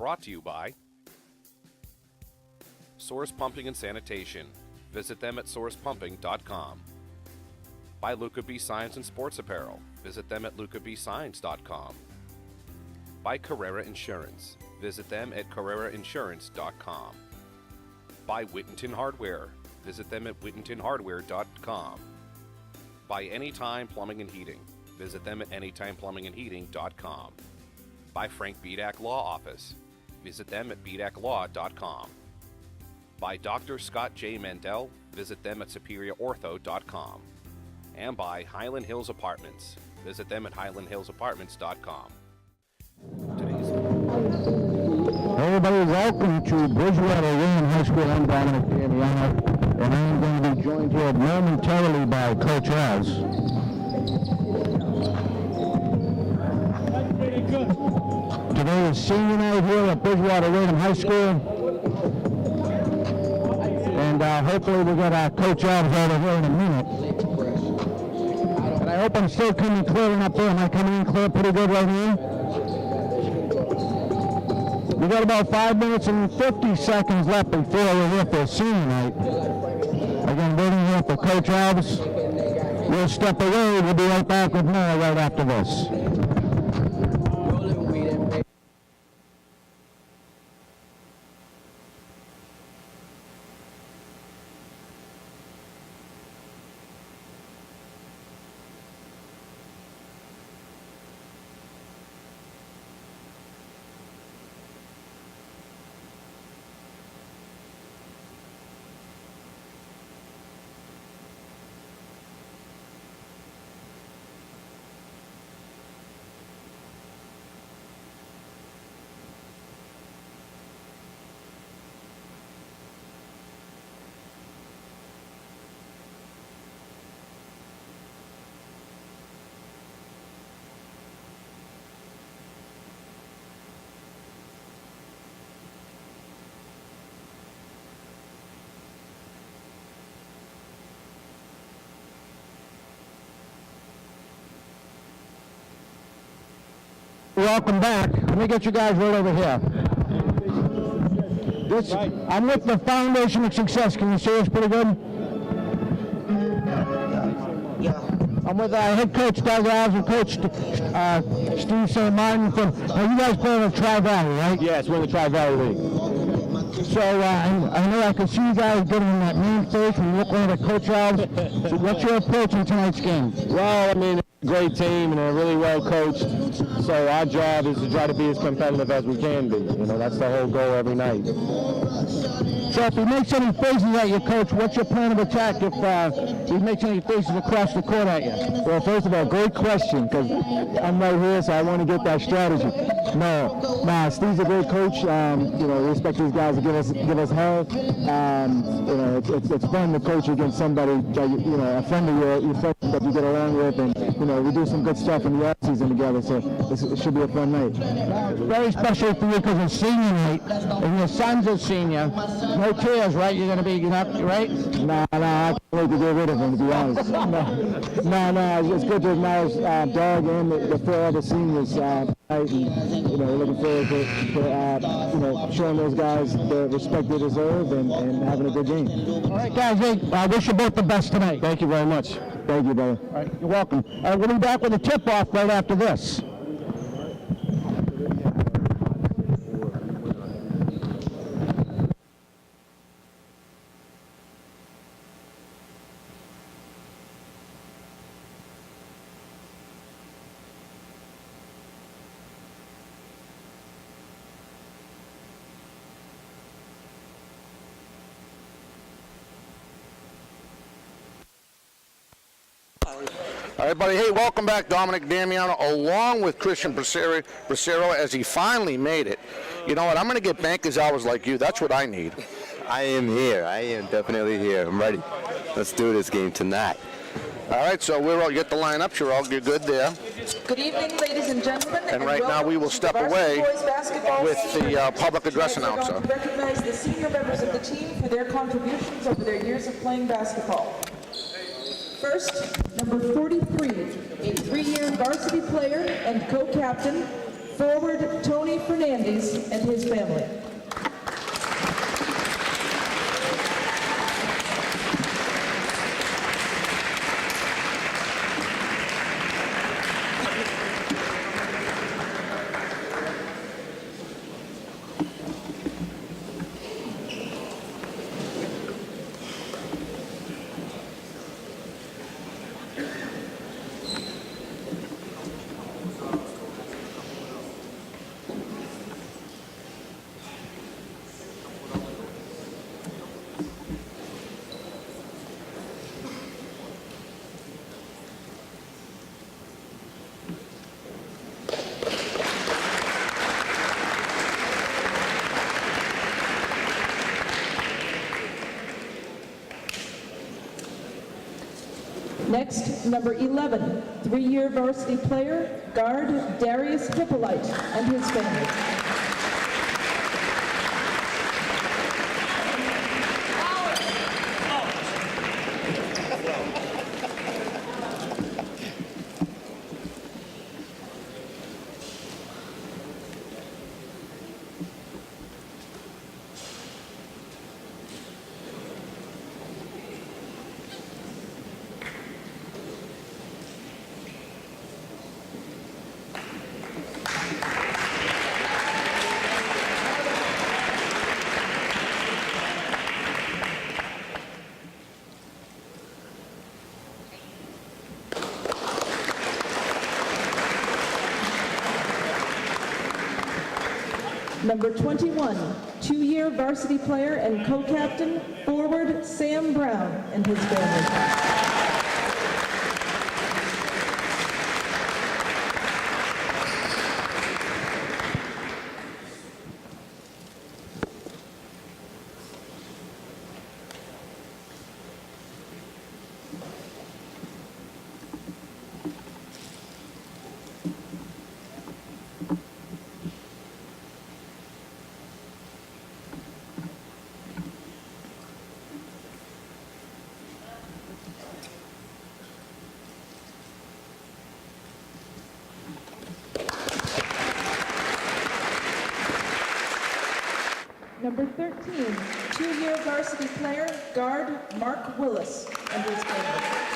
brought to you by Source Pumping and Sanitation. Visit them at sourcepumping.com. By Luca B. Science and Sports Apparel. Visit them at lucabscience.com. By Carrera Insurance. Visit them at carrerainsurance.com. By Whittington Hardware. Visit them at whittingtonhardware.com. By Anytime Plumbing and Heating. Visit them at anytimeplumbingandheating.com. By Frank Bedak Law Office. Visit them at bedaclaw.com. By Dr. Scott J. Mandel. Visit them at superiorortho.com. And by Highland Hills Apartments. Visit them at highlandhillsapartments.com. Hey everybody, welcome to Bridgewater Raynham High School. I'm Dominic Damiano, and I'm going to be joined here momentarily by Coach Az. Today is senior night here at Bridgewater Raynham High School, and hopefully we'll get Coach Az over here in a minute. And I hope I'm still coming clear up there. Am I coming in clear pretty good right now? We got about 5 minutes and 50 seconds left before we're here for senior night. Again, waiting here for Coach Az. We'll step away. We'll be right back with more right after this. Welcome back. Let me get you guys right over here. I'm with the Foundation of Success. Can you see us pretty good? Yeah. I'm with head coach Doug Az and coach Steve St. Martin from. You guys play in the Tri-Valley, right? Yes, we're in the Tri-Valley League. So I know I can see you guys getting in that main stage when you look over to Coach Az. So what's your approach in tonight's game? Well, I mean, great team and they're really well coached. So our job is to try to be as competitive as we can be. You know, that's the whole goal every night. So if he makes any faces at you, Coach, what's your plan of attack if he makes any faces across the court at you? Well, first of all, great question, because I'm right here, so I want to get that strategy. No, Steve's a great coach. You know, we expect these guys to give us hell. You know, it's fun to coach against somebody that you know, a friend of your friend that you get along with, and you know, we do some good stuff in the off season together. So it should be a fun night. Very special for you because it's senior night, and your son's a senior. No tears, right? You're not, right? No, I can't wait to get rid of him, to be honest. No, it's good to acknowledge Doug and the 4 other seniors. And, you know, we're looking forward to you know, showing those guys the respect they deserve and having a good game. All right, guys, I wish you both the best tonight. Thank you very much. Thank you, brother. All right, you're welcome. We'll be back with a tip-off right after this. All right, buddy. Hey, welcome back, Dominic Damiano, along with Christian Bracero, as he finally made it. You know what? I'm going to get bankers hours like you. That's what I need. I am here. I am definitely here. I'm ready. Let's do this game tonight. All right, so we're all get the lineups. You're good there. Good evening, ladies and gentlemen. And right now we will step away with the public address announcer. To recognize the senior members of the team for their contributions over their years of playing basketball. First, number 43, a 3-year varsity player and co-captain Forward Tony Fernandez and his family. Next, number 11, three-year varsity player, guard Darius Hippolyte and his family. Number 21, two-year varsity player and co-captain, forward Sam Brown and his family. Number 13, two-year varsity player, guard Mark Willis and his family.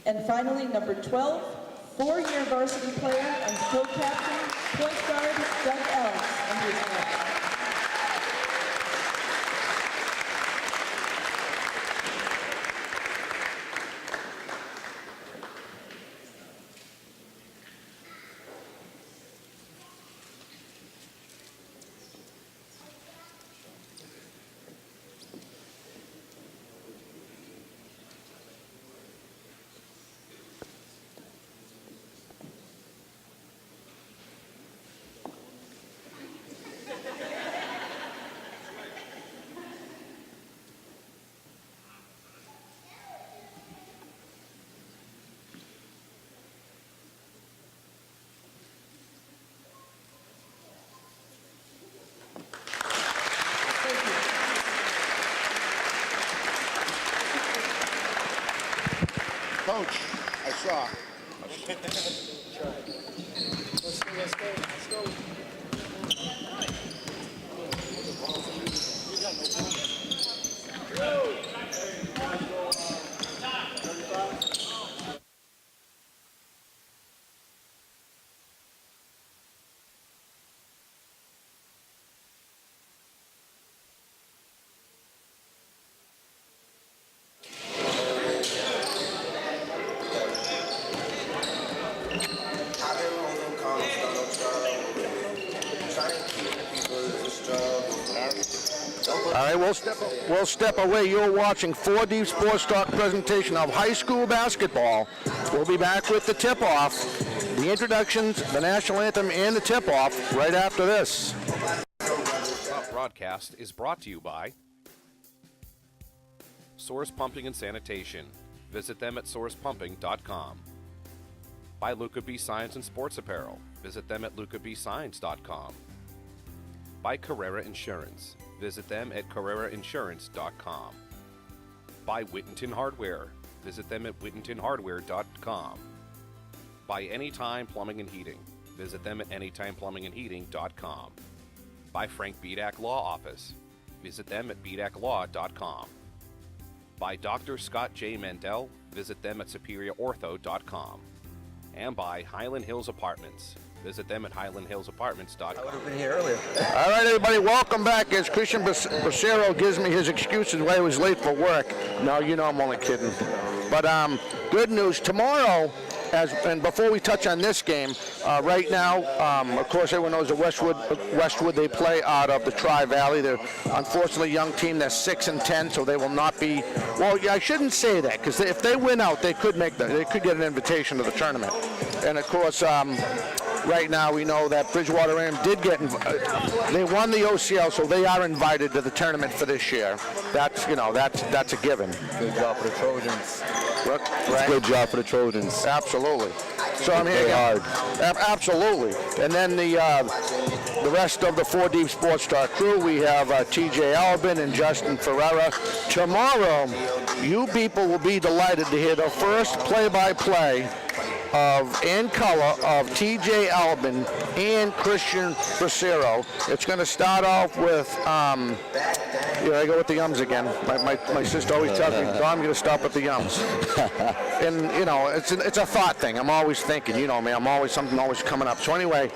And finally, number 12, four-year varsity player and co-captain, point guard Doug Ellis and his family. Coach, I saw. Let's go. All right, we'll step away. You're watching 4D Sports Talk presentation of high school basketball. We'll be back with the tip-off, the introductions, the national anthem, and the tip-off right after this. Broadcast is brought to you by Source Pumping and Sanitation. Visit them at sourcepumping.com. By Luca B. Science and Sports Apparel. Visit them at lucabscience.com. By Carrera Insurance. Visit them at carrerainsurance.com. By Whittington Hardware. Visit them at whittingtonhardware.com. By Anytime Plumbing and Heating. Visit them at anytimeplumbingandheating.com. By Frank Bedak Law Office. Visit them at bedaclaw.com. By Dr. Scott J. Mandel. Visit them at superiorortho.com. And by Highland Hills Apartments. Visit them at highlandhillsapartments.com. I would have been here earlier. All right, everybody, welcome back. As Christian Bracero gives me his excuses why he was late for work. No, you know I'm only kidding. But good news, tomorrow, and before we touch on this game, right now, of course, everyone knows that Westwood, they play out of the Tri-Valley. They're unfortunately a young team. They're 6-10, so they will not be. Well, yeah, I shouldn't say that because if they win out, they could get an invitation to the tournament. And of course, right now we know that Bridgewater Raynham did get. They won the OCL, so they are invited to the tournament for this year. That's a given. Good job for the Trojans. Right? Good job for the Trojans. Absolutely. So I'm here. Hard. Absolutely. And then the rest of the 4D Sports Star crew, we have TJ Albin and Justin Ferreira. Tomorrow, you people will be delighted to hear the first play-by-play in color of TJ Albin and Christian Bracero. It's going to start off with, I go with the yums again. My sister always tells me, Don, I'm going to stop with the yums. And, it's a thought thing. I'm always thinking, something always coming up. So anyway,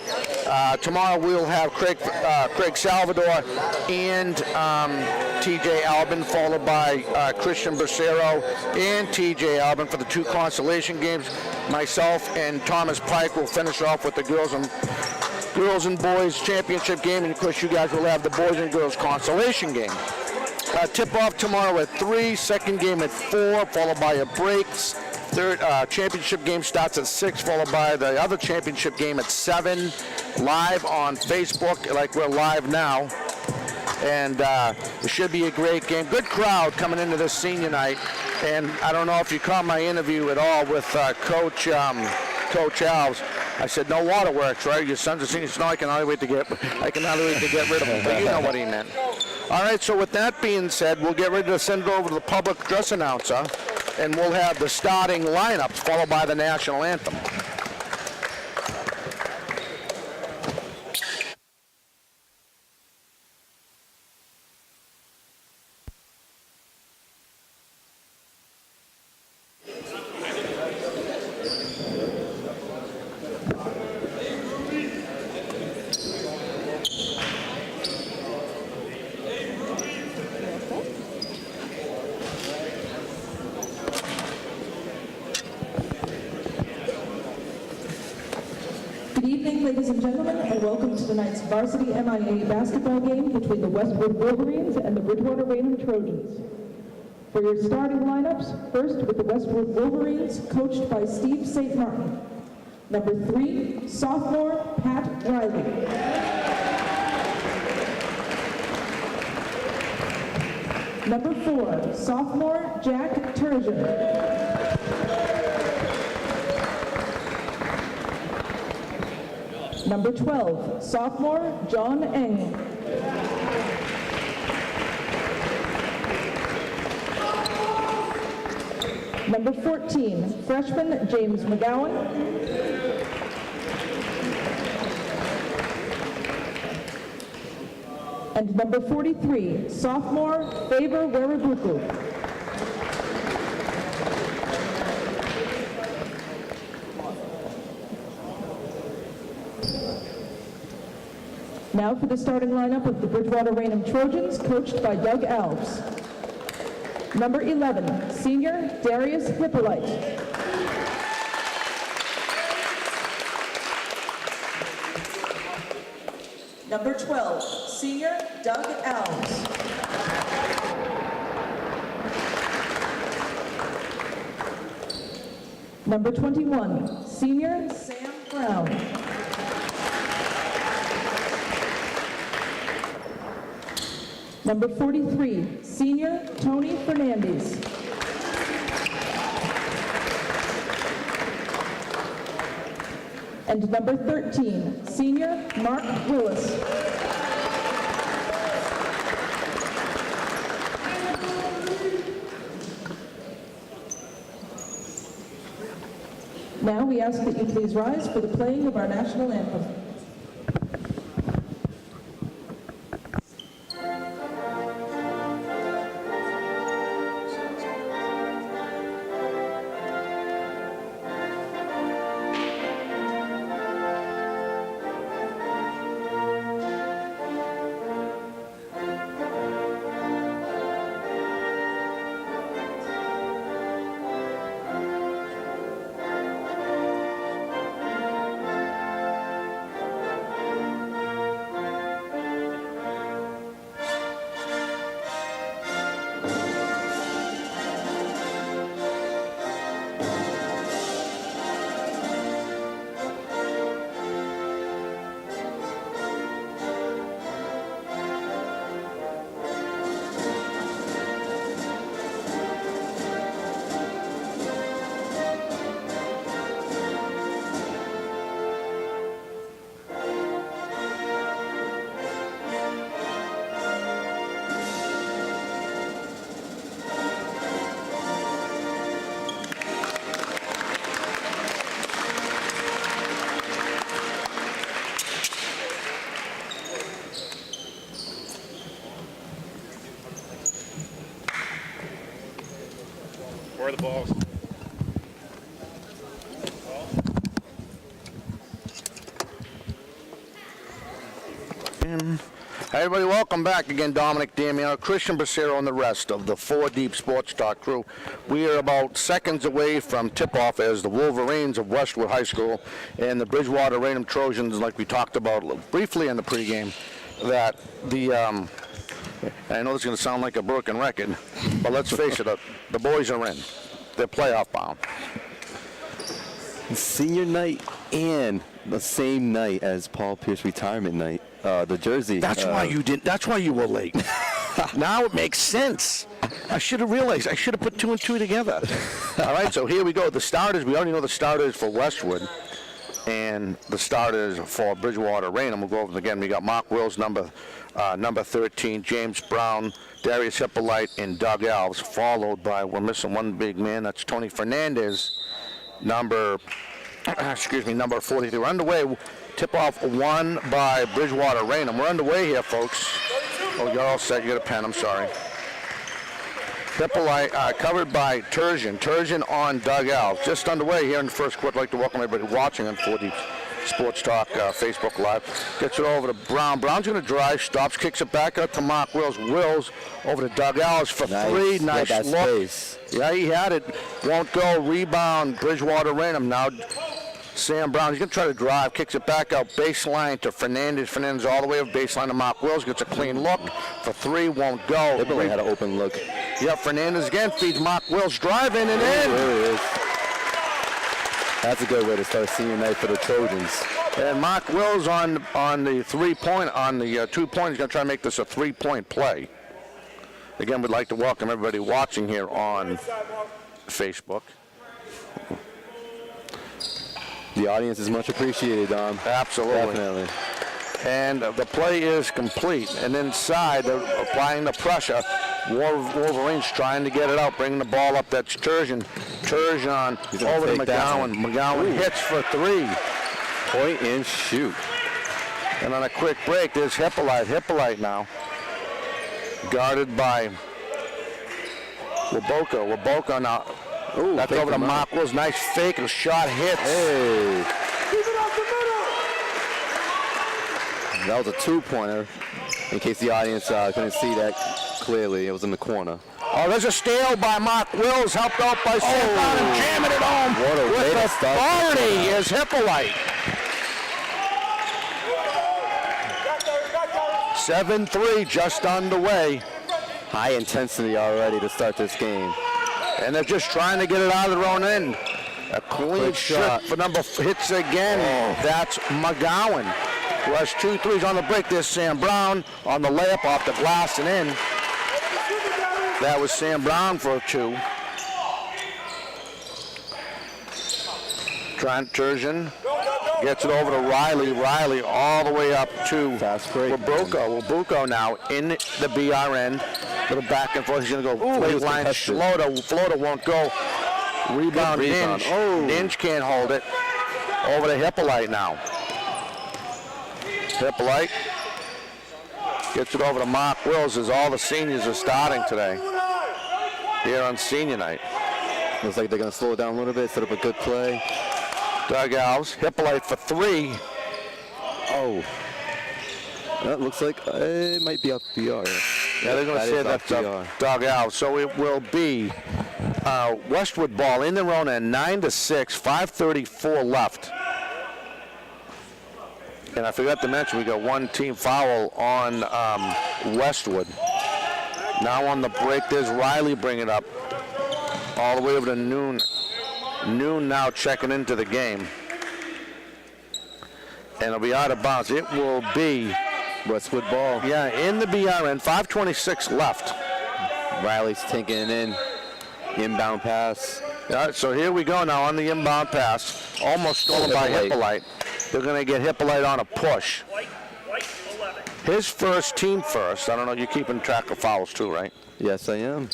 tomorrow we'll have Craig Salvador and TJ Albin, followed by Christian Bracero and TJ Albin for the two consolation games. Myself and Thomas Pike will finish off with the girls and boys championship game, and of course you guys will have the boys and girls consolation game. Tip-off tomorrow at 3, second game at 4, followed by a breaks. Third championship game starts at 6, followed by the other championship game at 7, live on Facebook, like we're live now. And it should be a great game. Good crowd coming into this senior night. And I don't know if you caught my interview at all with Coach Alves. I said, no waterworks, right? Your son's a senior, so I can hardly wait to get rid of him. But you know what he meant. All right, so with that being said, we'll get ready to send it over to the public address announcer, and we'll have the starting lineups followed by the national anthem. Good evening, ladies and gentlemen, and welcome to tonight's varsity MIA basketball game between the Westwood Wolverines and the Bridgewater Raynham Trojans. For your starting lineups, first with the Westwood Wolverines, coached by Steve St. Martin. Number 3, sophomore Pat Riley. Number 4, sophomore Jack Turgeon. Number 12, sophomore John Eng. Number 14, freshman James McGowan. And number 43, sophomore Faber Werabuku. Now for the starting lineup of the Bridgewater Raynham Trojans, coached by Doug Alves. Number 11, senior Darius Hippolyte. Number 12, senior Doug Alves. Number 21, senior Sam Brown. Number 43, senior Tony Fernandez. And number 13, senior Mark Willis. Now we ask that you please rise for the playing of our national anthem. Where are the balls? Hey everybody, welcome back again. Dominic Damiano, Christian Bracero, and the rest of the 4 Deep Sports Talk crew. We are about seconds away from tip-off as the Wolverines of Westwood High School and the Bridgewater Raynham Trojans, like we talked about briefly in the pregame, that the I know this is going to sound like a broken record, but let's face it, the boys are in. They're playoff bound. Senior night and the same night as Paul Pierce retirement night. The jersey. That's why you didn't. That's why you were late. Now it makes sense. I should have realized. I should have put 2 and 2 together. All right, so here we go. The starters. We already know the starters for Westwood, and the starters for Bridgewater Raynham. We'll go over them again. We got Mark Wills, number 13, James Brown, Darius Hippolyte, and Doug Alves, followed by, we're missing one big man. That's Tony Fernandez, number 43. We're underway. Tip-off won by Bridgewater Raynham. We're underway here, folks. Oh, you're all set. You got a pen. I'm sorry. Hippolyte covered by Turgeon. Turgeon on Doug Alves. Just underway here in the first quarter. I'd like to welcome everybody watching on 4D Sports Talk Facebook Live. Gets it over to Brown. Brown's going to drive, stops, kicks it back up to Mark Wills. Wills over to Doug Alves for three. Nice look. Space. Yeah, he had it. Won't go. Rebound. Bridgewater Raynham now. Sam Brown, he's going to try to drive, kicks it back out, baseline to Fernandez. Fernandez all the way up, baseline to Mark Wills, gets a clean look for 3, won't go. They had an open look. Yep, Fernandez again feeds Mark Wills, driving and in. There it is. That's a good way to start senior night for the Trojans. And Mark Wills on the 3-point, on the 2-point, he's going to try to make this a 3-point play. Again, we'd like to welcome everybody watching here on Facebook. The audience is much appreciated, Dom. Absolutely. Definitely. And the play is complete. And inside, they're applying the pressure. Wolverines trying to get it out, bringing the ball up. That's Turgeon. Turgeon over to McGowan. McGowan hits for 3. Point and shoot. And on a quick break, there's Hippolyte. Hippolyte now. Guarded by Waboka. Waboka now. Ooh, that's over to Mark Wills. Nice fake. A shot hits. Hey. That was a 2-pointer. In case the audience couldn't see that clearly, it was in the corner. Oh, there's a steal by Mark Wills, helped out by Sam Brown and jamming it home. What a way to start. Authority is Hippolyte. 7-3 just underway. High intensity already to start this game. And they're just trying to get it out of their own end. A clean Quick shot for hits again. That's McGowan. Who has 2 threes on the break. There's Sam Brown on the layup off the glass and in. That was Sam Brown for 2. Trent Turgeon gets it over to Riley. Riley all the way up to Fast break. Wabuko now in the BRN. Little back and forth. He's going to go late line. Floater won't go. Rebound Ninge. Ninge can't hold it. Over to Hippolyte now. Hippolyte gets it over to Mark Wills as all the seniors are starting today here on senior night. Looks like they're going to slow it down a little bit, set up a good play. Doug Alves, Hippolyte for 3. Oh. That looks like it might be up PR. Yeah, they're going to say that's Doug Alves. So it will be Westwood ball in their own end, 9-6, 5:34 left. And I forgot to mention, we got 1 team foul on Westwood. Now on the break, there's Riley bringing it up all the way over to Noon. Noon now checking into the game. And it'll be out of bounds. It will be Westwood ball. Yeah, in the BRN, 5:26 left. Riley's taking it in. Inbound pass. Yeah, so here we go now on the inbound pass. Almost stolen by Hippolyte. They're going to get Hippolyte on a push. His first, team first. I don't know, you're keeping track of fouls too, right? Yes, I am.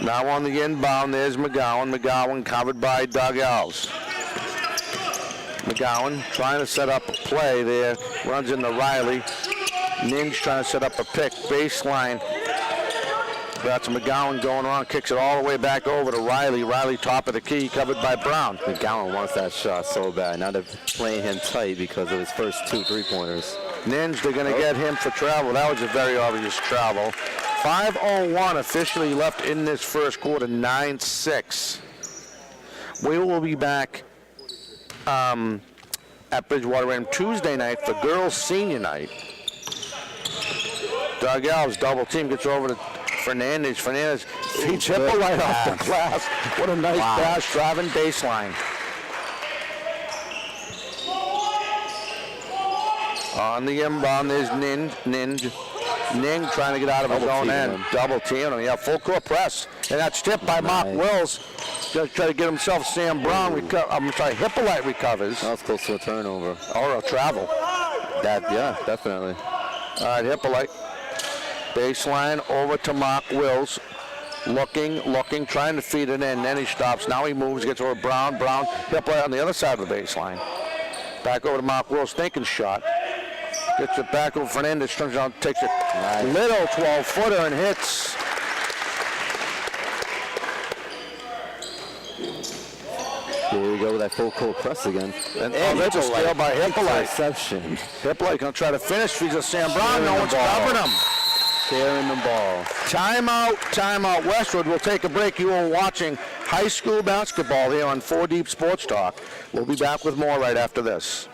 Now on the inbound, there's McGowan. McGowan covered by Doug Alves. McGowan trying to set up a play there. Runs into Riley. Ninge trying to set up a pick. Baseline. That's McGowan going around, kicks it all the way back over to Riley. Riley top of the key, covered by Brown. McGowan wants that shot so bad. Now they're playing him tight because of his first 2 3-pointers. Ninge, they're going to get him for travel. That was a very obvious travel. 5:01 officially left in this first quarter, 9-6. We will be back at Bridgewater Raynham Tuesday night for girls senior night. Doug Alves double team, gets over to Fernandez. Fernandez feeds Hippolyte off the glass. What a nice pass, driving baseline. On the inbound, there's Ninge trying to get out of his own end. Double team him. Yeah, full court press. And that's tipped by Mark Wills. Just try to get himself Sam Brown. Hippolyte recovers. That was close to a turnover. Or a travel. Yeah, definitely. All right, Hippolyte. Baseline over to Mark Wills. Looking, trying to feed it in. Then he stops. Now he moves, gets over Brown. Hippolyte on the other side of the baseline. Back over to Mark Wills, thinking shot. Gets it back over Fernandez, turns around, takes it. Little 12-footer and hits. Here we go with that full court press again. And that's a steal by Hippolyte. Interception. Hippolyte going to try to finish. Feeds a Sam Brown. No one's covering him. Carrying the ball. Timeout. Westwood will take a break. You are watching high school basketball here on 4 Deep Sports Talk. We'll be back with more right after this.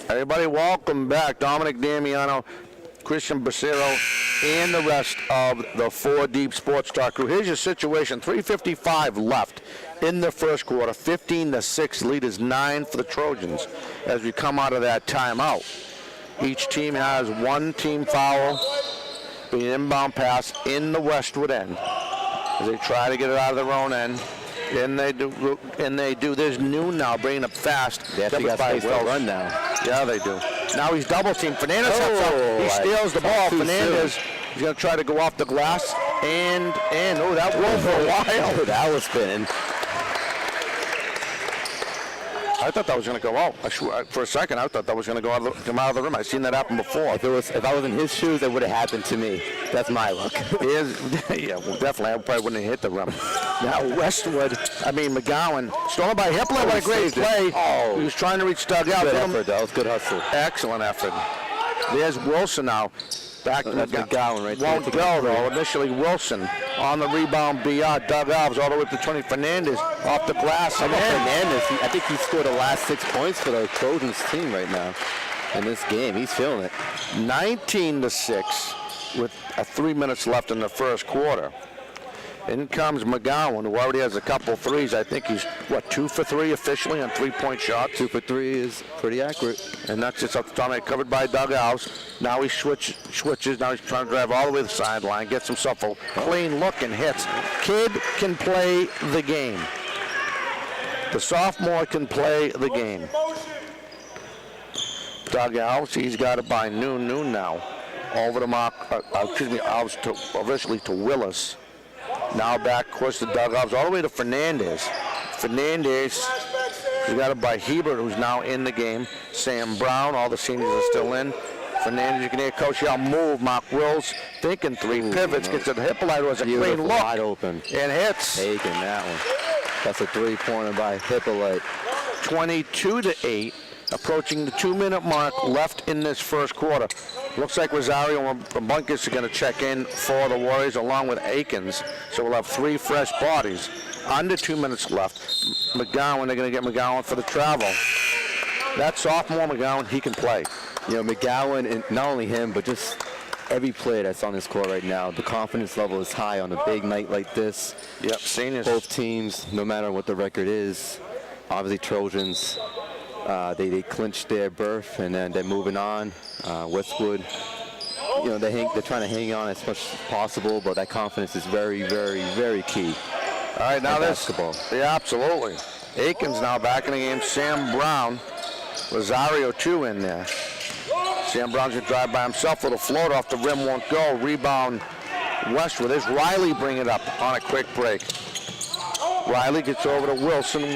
Everybody, welcome back. Dominic Damiano, Christian Bracero, and the rest of the 4 Deep Sports Talk crew. Here's your situation. 3:55 left in the first quarter. 15-6. Lead is 9 for the Trojans as we come out of that timeout. Each team has 1 team foul, an inbound pass in the Westwood end as they try to get it out of their own end. And they do. There's Noon now bringing up fast. They actually got space to run now. Yeah, they do. Now he's double teamed. Fernandez he steals the ball. Fernandez is going to try to go off the glass. And that was for a while. That was spinning. I thought that was going to go out. For a second, I thought that was going to come out of the rim. I've seen that happen before. If I was in his shoes, it would have happened to me. That's my luck. Yeah, well, definitely. I probably wouldn't have hit the rim. Now, McGowan, stolen by Hippolyte. What a great play. Oh. He was trying to reach dugout. Good effort, that was good hustle. Excellent effort. There's Wilson now. Back to McGowan right there. Won't go, though. Initially, Wilson on the rebound beyond Doug Alves all the way up to Tony Fernandez off the glass. How about Fernandez? I think he scored the last 6 points for the Trojans team right now in this game. He's feeling it. 19-6 with 3 minutes left in the first quarter. In comes McGowan, who already has a couple threes. I think he's, 2 for 3 officially on three-point shots. 2 for 3 is pretty accurate. And that's just up the top, covered by Doug Alves. Now he switches. Now he's trying to drive all the way to the sideline, gets himself a clean look and hits. Kid can play the game. The sophomore can play the game. Doug Alves, he's got it by noon now. Over to Alves officially to Willis. Now back, of course, to Doug Alves, all the way to Fernandez. Fernandez, he got it by Hebert, who's now in the game. Sam Brown, all the seniors are still in. Fernandez, you can hear Coach Yell move. Mark Wills thinking three pivots, gets it to Hippolyte, who has a clean look. Wide open. And hits. Taking that one. That's a three-pointer by Hippolyte. 22-8. Approaching the 2-minute mark left in this first quarter. Looks like Rosario and Bunkus are going to check in for the Warriors along with Akins. So we'll have 3 fresh bodies. Under 2 minutes left. McGowan, they're going to get McGowan for the travel. That sophomore McGowan, he can play. You know, McGowan, and not only him, but just every player that's on this court right now, the confidence level is high on a big night like this. Yep, seniors. Both teams, no matter what the record is, obviously Trojans, they clinched their berth, and then they're moving on. Westwood, you know, they're trying to hang on as much as possible, but that confidence is very, very, very key. All right, now this basketball. Yeah, absolutely. Akins now back in the game. Sam Brown, Rosario too in there. Sam Brown's gonna drive by himself with a float off the rim, won't go. Rebound Westwood. There's Riley bringing it up on a quick break. Riley gets over to Wilson.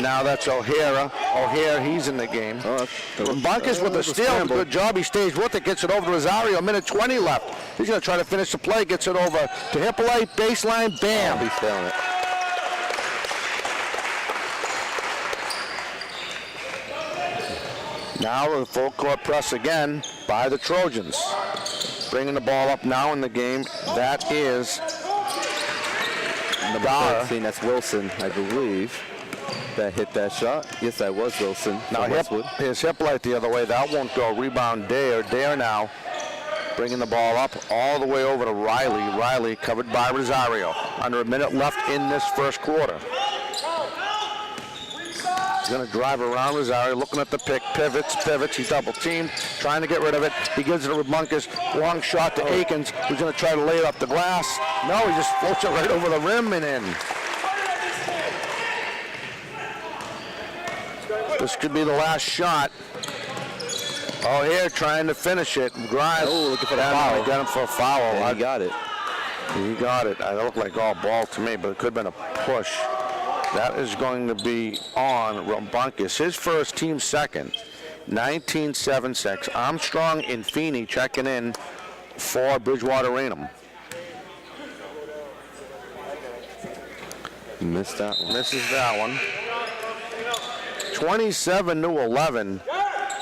Now that's O'Hara. He's in the game. Bunkus with the steal. Good job. He stays with it. Gets it over to Rosario. A minute 20 left. He's going to try to finish the play. Gets it over to Hippolyte. Baseline. Bam. He's feeling it. Now the full court press again by the Trojans. Bringing the ball up now in the game. That is number 13. That's Wilson, I believe. That hit that shot. Yes, that was Wilson. Now here's Hippolyte the other way. That won't go. Rebound Dare. Dare now bringing the ball up all the way over to Riley. Riley covered by Rosario. Under a minute left in this first quarter. He's going to drive around Rosario, looking at the pick. Pivots. He double teamed, trying to get rid of it. He gives it to Bunkus. Long shot to Akins, who's going to try to lay it up the glass. No, he just floats it right over the rim and in. This could be the last shot. Here trying to finish it. Grimes. Looking for the foul. Got him for a foul. Yeah, he got it. He got it. It looked like all ball to me, but it could have been a push. That is going to be on Bunkus. His first, team second. 19-7-6. Armstrong and Feeney checking in for Bridgewater Raynham. Missed that one. Misses that one. 27-11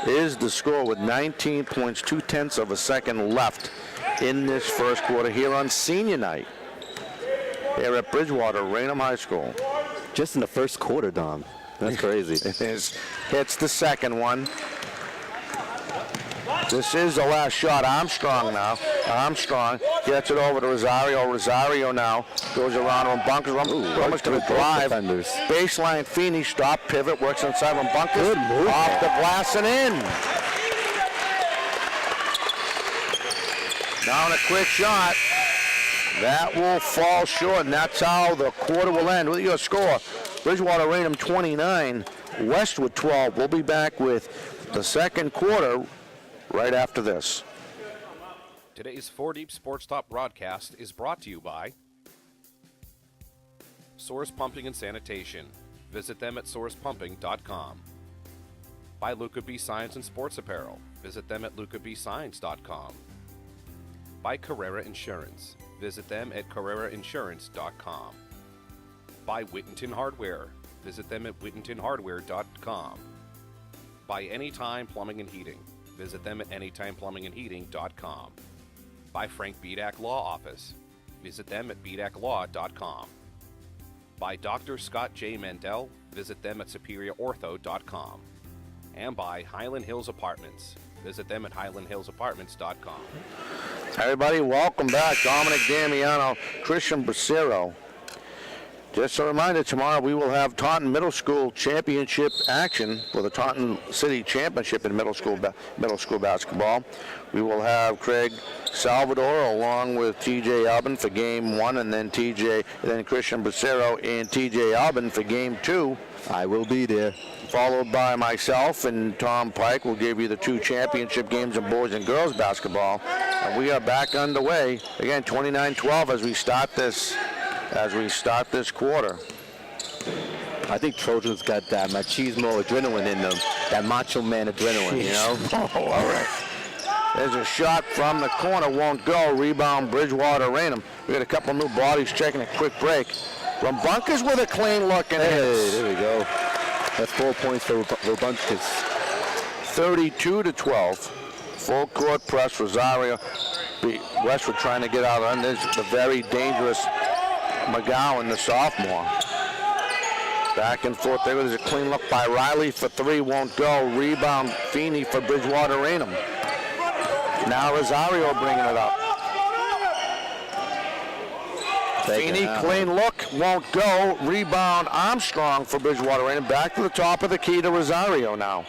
is the score with 19 points, 0.2 of a second left in this first quarter here on senior night here at Bridgewater Raynham High School. Just in the first quarter, Dom. That's crazy. It is. Hits the second one. This is the last shot. Armstrong now. Armstrong gets it over to Rosario. Rosario now goes around on Bunkus. Almost to the drive. Baseline Feeney. Stop. Pivot. Works inside on Bunkus. Good move. Off the glass and in. Now in a quick shot. That will fall short, and that's how the quarter will end. With your score, Bridgewater Raynham 29, Westwood 12. We'll be back with the second quarter right after this. Today's 4 Deep Sports Talk broadcast is brought to you by Source Pumping and Sanitation. Visit them at sourcepumping.com. Buy Luca B Signs and Sports Apparel. Visit them at lucabsigns.com. Buy Carrera Insurance. Visit them at carrerainsurance.com. Buy Whittington Hardware. Visit them at whittingtonhardware.com. Buy Anytime Plumbing and Heating. Visit them at anytimeplumbingandheating.com. Buy Frank Bedak Law Office. Visit them at bedaclaw.com. Buy Dr. Scott J. Mandel. Visit them at superiorortho.com. And buy Highland Hills Apartments. Visit them at highlandhillsapartments.com. Everybody, welcome back. Dominic Damiano, Christian Bracero. Just a reminder, tomorrow we will have Taunton Middle School Championship action for the Taunton City Championship in middle school basketball. We will have Craig Salvador along with TJ Albin for game 1, and then Christian Bracero and TJ Albin for game 2. I will be there. Followed by myself and Tom Pike will give you the 2 championship games in boys and girls basketball. And we are back underway. Again, 29-12 as we start this quarter. I think Trojans got that machismo adrenaline in them, that macho man adrenaline, you know? Oh, all right. There's a shot from the corner, won't go. Rebound, Bridgewater, Raynham. We got a couple new bodies checking a quick break. From Bunkers with a clean look and hits. There we go. That's 4 points for Bunkers. 32-12. Full court press, Rosario. Westwood trying to get out on this. The very dangerous McGowan, the sophomore. Back and forth there. There's a clean look by Riley for 3, won't go. Rebound, Feeney for Bridgewater, Raynham. Now Rosario bringing it up. Feeney, clean look, won't go. Rebound, Armstrong for Bridgewater, Raynham. Back to the top of the key to Rosario now.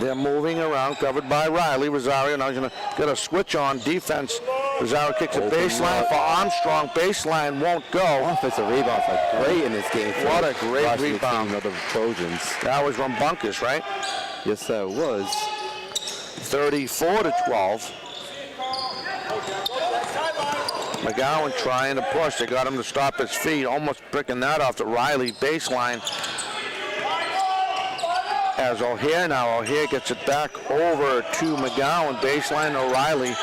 They're moving around, covered by Riley. Rosario now going to get a switch on defense. Rosario kicks a baseline for Armstrong. Baseline won't go. Offensive rebounds are great in this game. What a great rebound. Of the Trojans. That was from Bunkers, right? Yes, that was. 34-12. McGowan trying to push. They got him to stop his feet. Almost picking that off to Riley. Baseline. As O'Hare gets it back over to McGowan. Baseline O'Reilly.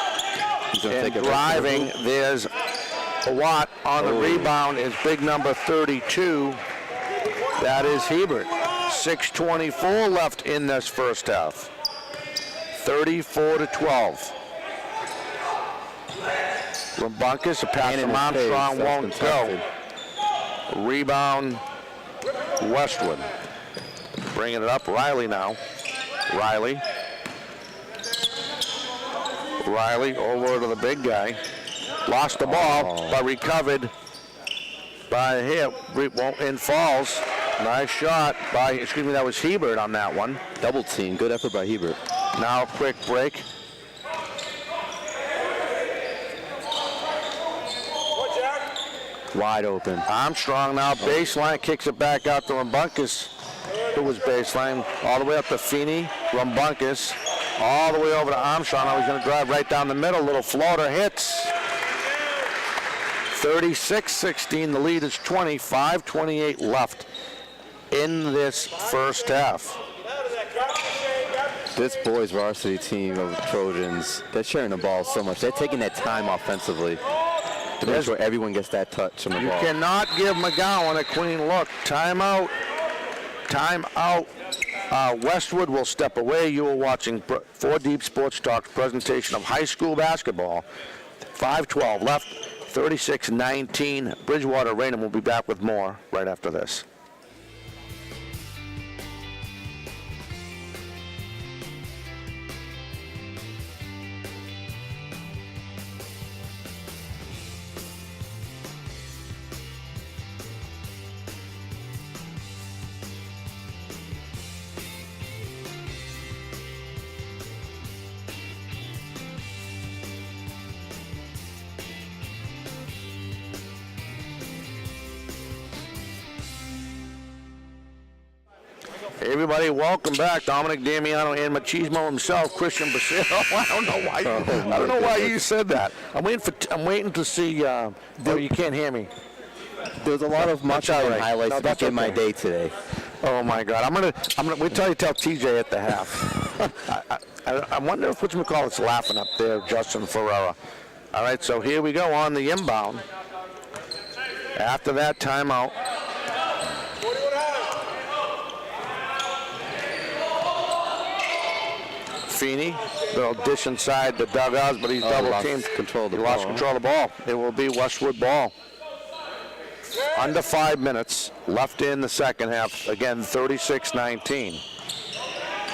And driving, there's Watt on the rebound is big number 32. That is Hebert. 6:24 left in this first half. 34-12. From Bunkers, a pass from Armstrong won't go. Rebound, Westwood. Bringing it up, Riley now. Riley over to the big guy. Lost the ball, but recovered by him. And falls. Nice shot by, that was Hebert on that one. Double team, good effort by Hebert. Now a quick break. Wide open. Armstrong now baseline, kicks it back out to Rumbunkus, who was baseline, all the way up to Feeney. Rumbunkus, all the way over to Armstrong. Now he's going to drive right down the middle. Little floater hits. 36-16. The lead is 25-28 left in this first half. This boys varsity team of Trojans, they're sharing the ball so much. They're taking that time offensively to make sure everyone gets that touch on the ball. You cannot give McGowan a clean look. Timeout. Westwood will step away. You are watching 4 Deep Sports Talk's presentation of high school basketball. 5:12 left, 36-19. Bridgewater Raynham will be back with more right after this. Hey everybody, welcome back. Dominic Damiano and Machismo himself, Christian Bracero. I don't know why you said that. I'm waiting to see. You can't hear me. There's a lot of That's Macho all Man right. highlights No, to that's make my okay. day today. Oh my God! I'm gonna wait till you tell TJ at the half. I wonder if whatchamacallit's laughing up there, Justin Ferreira. All right, so here we go on the inbound. After that timeout. Feeney, little dish inside the dugouts, but he's double teamed. Lost control of the He ball. lost control of the ball. It will be Westwood ball. Under 5 minutes left in the second half. Again, 36-19.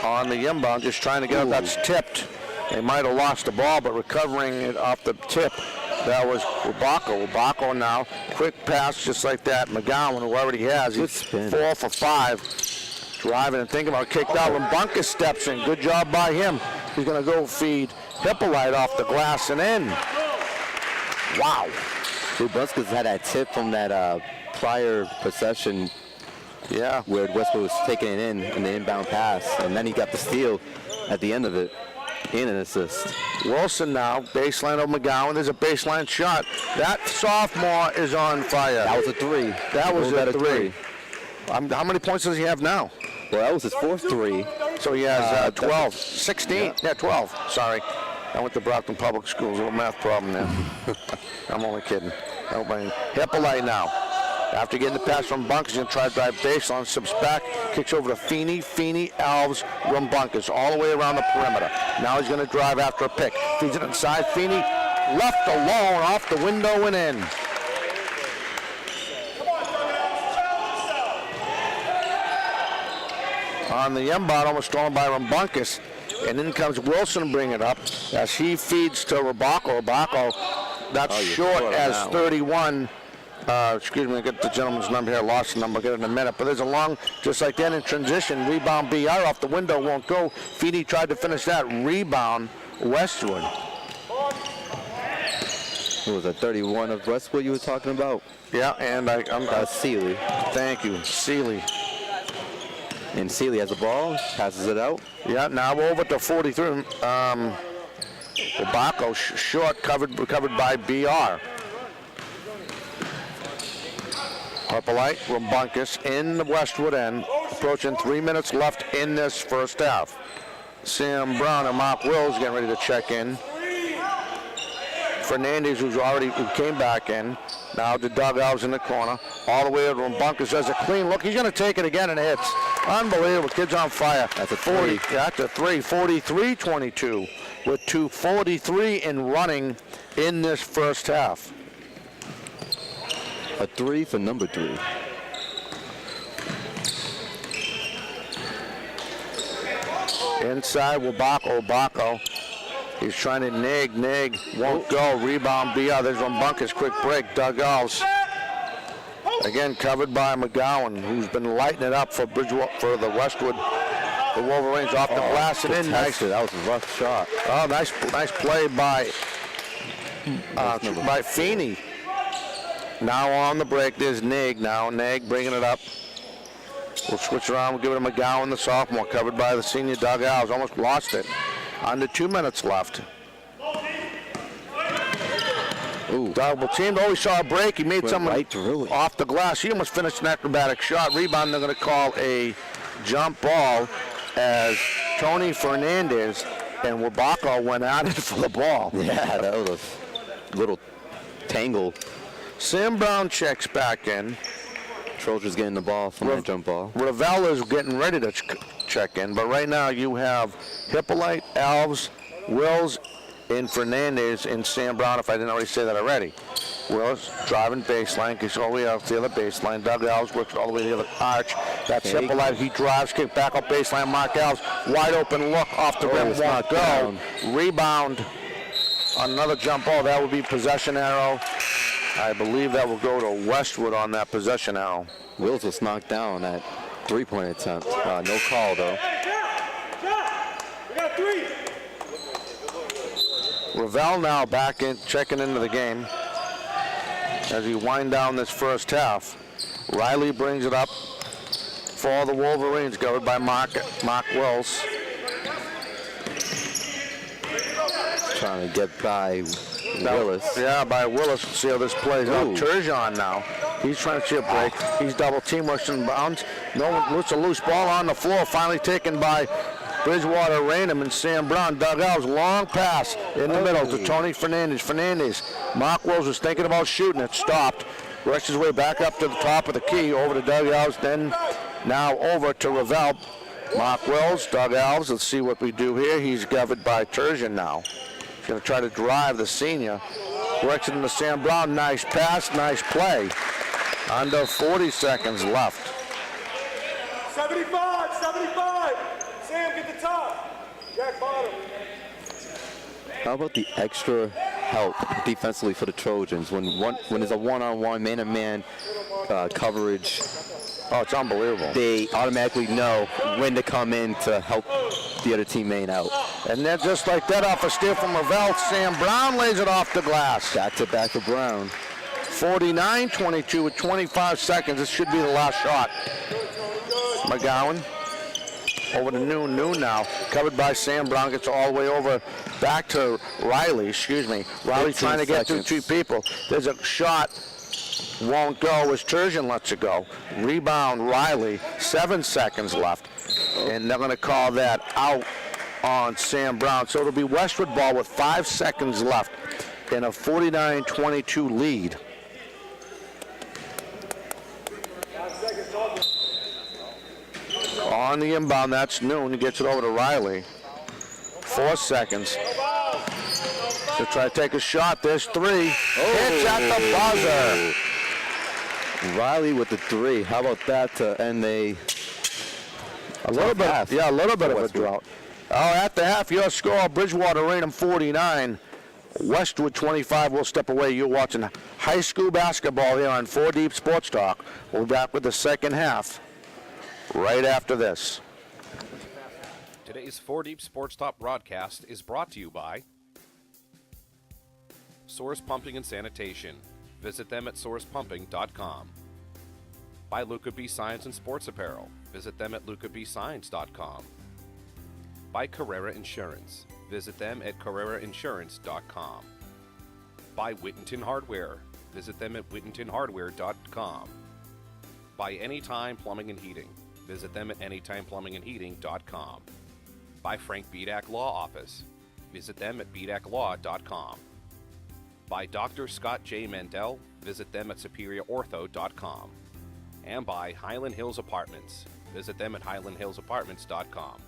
On the inbound, just trying to get it. That's tipped. They might have lost the ball, but recovering it off the tip. That was Wabako. Wabako now, quick pass just like that. McGowan, who already has, Good he's spin. 4 for 5. Driving and thinking about kicked out. And Bunkus steps in. Good job by him. He's going to go feed Hippolyte off the glass and in. Wow. Dude, Bunkus had that tip from that prior possession Yeah. where Westwood was taking it in the inbound pass, and then he got the steal at the end of it and an assist. Wilson now, baseline of McGowan. There's a baseline shot. That sophomore is on fire. That was a 3. That was Little a better 3. How many points does he have now? Well, that was his 4th 3. So he has 12, 16, yeah, 12, sorry. I went to Brockton Public Schools, a little math problem there. I'm only kidding. Hippolyte now. After getting the pass from Bunkus, he's going to try to drive baseline, subs back, kicks over to Feeney, Alves, Rumbunkus, all the way around the perimeter. Now he's going to drive after a pick. Feeds it inside, Feeney, left alone, off the window and in. On the inbound, almost stolen by Rumbunkus. And in comes Wilson, bring it up as he feeds to Rabako. Rabako, that's short as 31. Excuse me, I get the gentleman's number here, lost the number, I'll get it in a minute. But there's a long, just like that in transition, rebound BR off the window, won't go. Feeney tried to finish that, rebound Westwood. Who was that, 31 of Westwood you were talking about? Yeah, and That's Seeley. thank you, Seeley. And Seeley has the ball, passes it out. Yeah, now over to 43. Rabako short, covered by BR. Hippolyte, Rumbunkus in the Westwood end, approaching 3 minutes left in this first half. Sam Brown and Mark Wills getting ready to check in. Fernandez, who came back in, now the dugouts in the corner, all the way to Rumbunkus has a clean look. He's going to take it again and hits. Unbelievable, kid's on fire. That's a 40. 3. That's a 3, 43-22, with 2:43 in running in this first half. A 3 for number 3. Inside, Wabako. He's trying to nag, won't go. Rebound BR. There's Rumbunkus, quick break. Dugouts. Again, covered by McGowan, who's been lighting it up for Bridgewater, for the Westwood. The Wolverines off the glass and in. Nice. That was a rough shot. Oh, nice play by Feeney. Now on the break, there's Nag now. Nag bringing it up. We'll switch around. We'll give it to McGowan, the sophomore, covered by the senior dugouts. Almost lost it. Under 2 minutes left. Ooh. Double teamed. Oh, he saw a break. He made someone right through it. off the glass. He almost finished an acrobatic shot. Rebound, they're going to call a jump ball as Tony Fernandez and Wabako went at it for the ball. Yeah, that was a little tangle. Sam Brown checks back in. Trojans getting the ball from that jump ball. Ravel is getting ready to check in, but right now you have Hippolyte, Alves, Wills, and Fernandez, and Sam Brown, if I didn't already say that already. Wills driving baseline, gets all the way out to the other baseline. Doug Alves works all the way to the other arch. That's Hippolyte. He drives, kick back up baseline. Mark Alves, wide open look off the rim, won't go. Down. Rebound on another jump ball. That would be possession arrow. I believe that will go to Westwood on that possession arrow. Wills was knocked down at 3-point attempt. No call, though. We got 3. Ravel now back in, checking into the game as we wind down this first half. Riley brings it up for the Wolverines, covered by Mark Wills. Trying to get by Willis. Yeah, by Willis. See how this plays out. Ooh. Turgeon now. He's trying to see a break. He's double team, rushing bounds. No one, it's a loose ball on the floor, finally taken by Bridgewater, Raynham, and Sam Brown. Dugouts, long pass in the middle to Tony Fernandez. Fernandez, Mark Wells was thinking about shooting it, stopped. Works his way back up to the top of the key, over to Doug Alves, then now over to Ravel. Mark Wells, Doug Alves, let's see what we do here. He's governed by Turgeon now. He's going to try to drive the senior. Works it into Sam Brown, nice pass, nice play. Under 40 seconds left. 75, 75. Sam, get the top. Jack bottom. How about the extra help defensively for the Trojans when there's a one-on-one, man-to-man coverage? Oh, it's unbelievable. They automatically know when to come in to help the other teammate out. And then just like that, off a steal from Ravel, Sam Brown lays it off the glass. Back to back for Brown. 49-22 with 25 seconds. This should be the last shot. McGowan over to Noon. Noon now, covered by Sam Brown, gets all the way over back to Riley, excuse me. Riley trying to get through two people. There's a shot, won't go as Turgeon lets it go. Rebound Riley, 7 seconds left. And they're gonna call that out on Sam Brown. So it'll be Westwood ball with 5 seconds left in a 49-22 lead. On the inbound, that's Noon. He gets it over to Riley. 4 seconds. So try to take a shot. There's three. Hits at the buzzer. Riley with the three. How about that to end a little bit? half. Yeah, a little bit of a Westwood. drought. Oh, at the half, your score: Bridgewater, Raynham 49, Westwood 25. We'll step away. You're watching high school basketball here on 4 Deep Sports Talk. We'll be back with the second half right after this. Today's 4 Deep Sports Talk broadcast is brought to you by Source Pumping and Sanitation. Visit them at sourcepumping.com. By Luca B. Science and Sports Apparel. Visit them at lucabscience.com. By Carrera Insurance. Visit them at carrerainsurance.com. By Whittington Hardware. Visit them at whittingtonhardware.com. By Anytime Plumbing and Heating. Visit them at anytimeplumbingandheating.com. By Frank Bedak Law Office. Visit them at bedaklaw.com. By Dr. Scott J. Mandel. Visit them at superiorortho.com. And by Highland Hills Apartments. Visit them at highlandhillsapartments.com.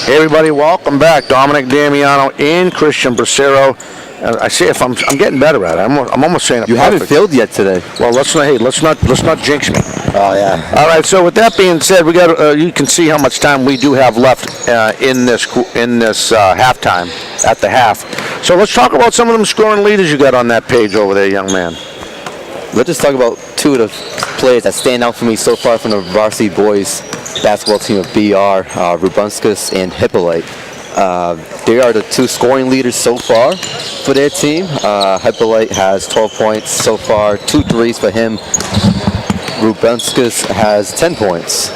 Hey everybody, welcome back. Dominic Damiano and Christian Bracero. I see if I'm getting better at it. I'm almost saying it. You perfect. haven't filled yet today. Well, let's not jinx me. Oh yeah. All right. So with that being said, we got you can see how much time we do have left in this halftime at the half. So let's talk about some of them scoring leaders you got on that page over there, young man. Let's just talk about two of the players that stand out for me so far from the varsity boys basketball team of BR, Rubunskas and Hippolyte. They are the two scoring leaders so far for their team. Hippolyte has 12 points so far, 2 threes for him. Rubunskas has 10 points,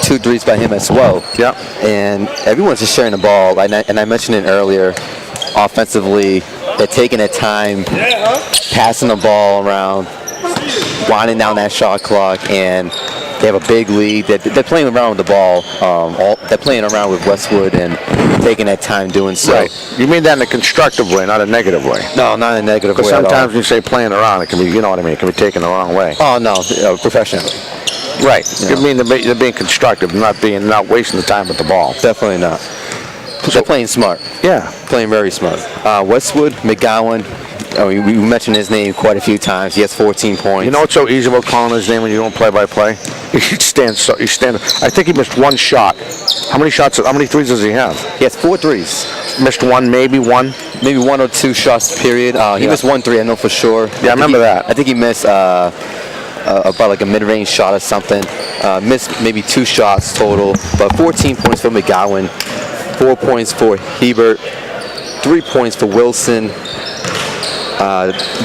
2 threes by him as well. Yeah. And everyone's just sharing the ball, and I mentioned it earlier. Offensively, they're taking their time, passing the ball around, winding down that shot clock, and they have a big lead. They're playing around with the ball. They're playing around with Westwood and taking their time doing so. Right. You mean that in a constructive way, not a negative way? No, not in a negative way at all. Because sometimes when you say playing around, it can be, you know what I mean, it can be taken the wrong way. Oh, no, professionally. Right. You mean they're being constructive, not wasting the time with the ball. Definitely not. They're playing smart. Yeah. Playing very smart. Westwood, McGowan, we mentioned his name quite a few times. He has 14 points. You know what's so easy about calling his name when you don't play-by-play? He stands. I think he missed 1 shot. How many threes does he have? He has 4 threes. Missed 1, maybe 1. maybe 1 or 2 shots, period. He missed 1 3, I know for sure. Yeah, I remember that. I think he missed about like a mid-range shot or something. Missed maybe 2 shots total, but 14 points for McGowan, 4 points for Hebert, 3 points for Wilson.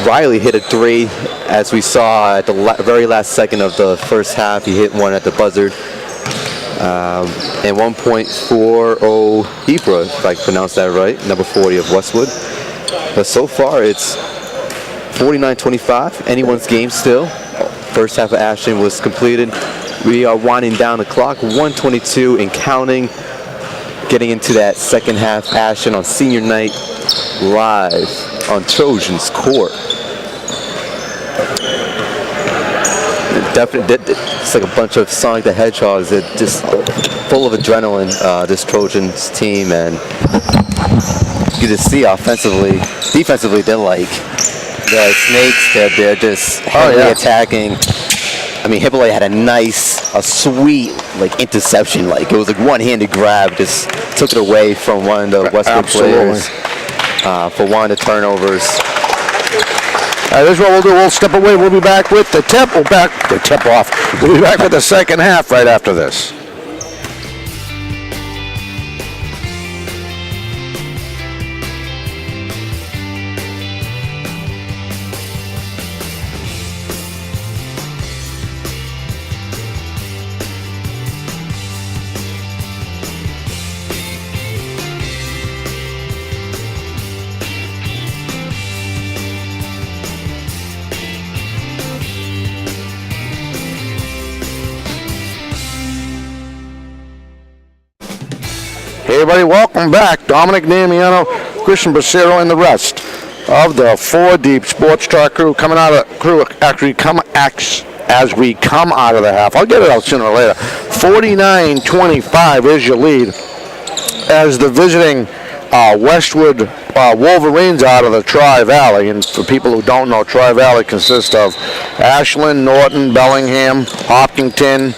Riley hit a 3, as we saw at the very last second of the first half. He hit 1 at the buzzer. And 1 point for Hebert, if I pronounced that right, number 40 of Westwood. But so far, it's 49-25, anyone's game still. First half of Ashland was completed. We are winding down the clock, 1:22 and counting. Getting into that second half action on senior night, live on Trojans Court. Definitely, it's like a bunch of Sonic the Hedgehogs. They're just full of adrenaline, this Trojans team, and you can see defensively, they're like the snakes. They're just heavily attacking. I mean, Hippolyte had a sweet like interception. Like it was like one-handed grab, just took it away from one of the Westwood players for one of the turnovers. This is what we'll do. We'll step away. We'll be back with the tip. We'll be back with the second half right after this. Hey everybody, welcome back. Dominic Damiano, Christian Bracero, and the rest of the 4 Deep Sports Talk crew coming out of as we come out of the half. I'll get it out sooner or later. 49-25 is your lead as the visiting Westwood Wolverines out of the Tri-Valley. And for people who don't know, Tri-Valley consists of Ashland, Norton, Bellingham, Hopkinton,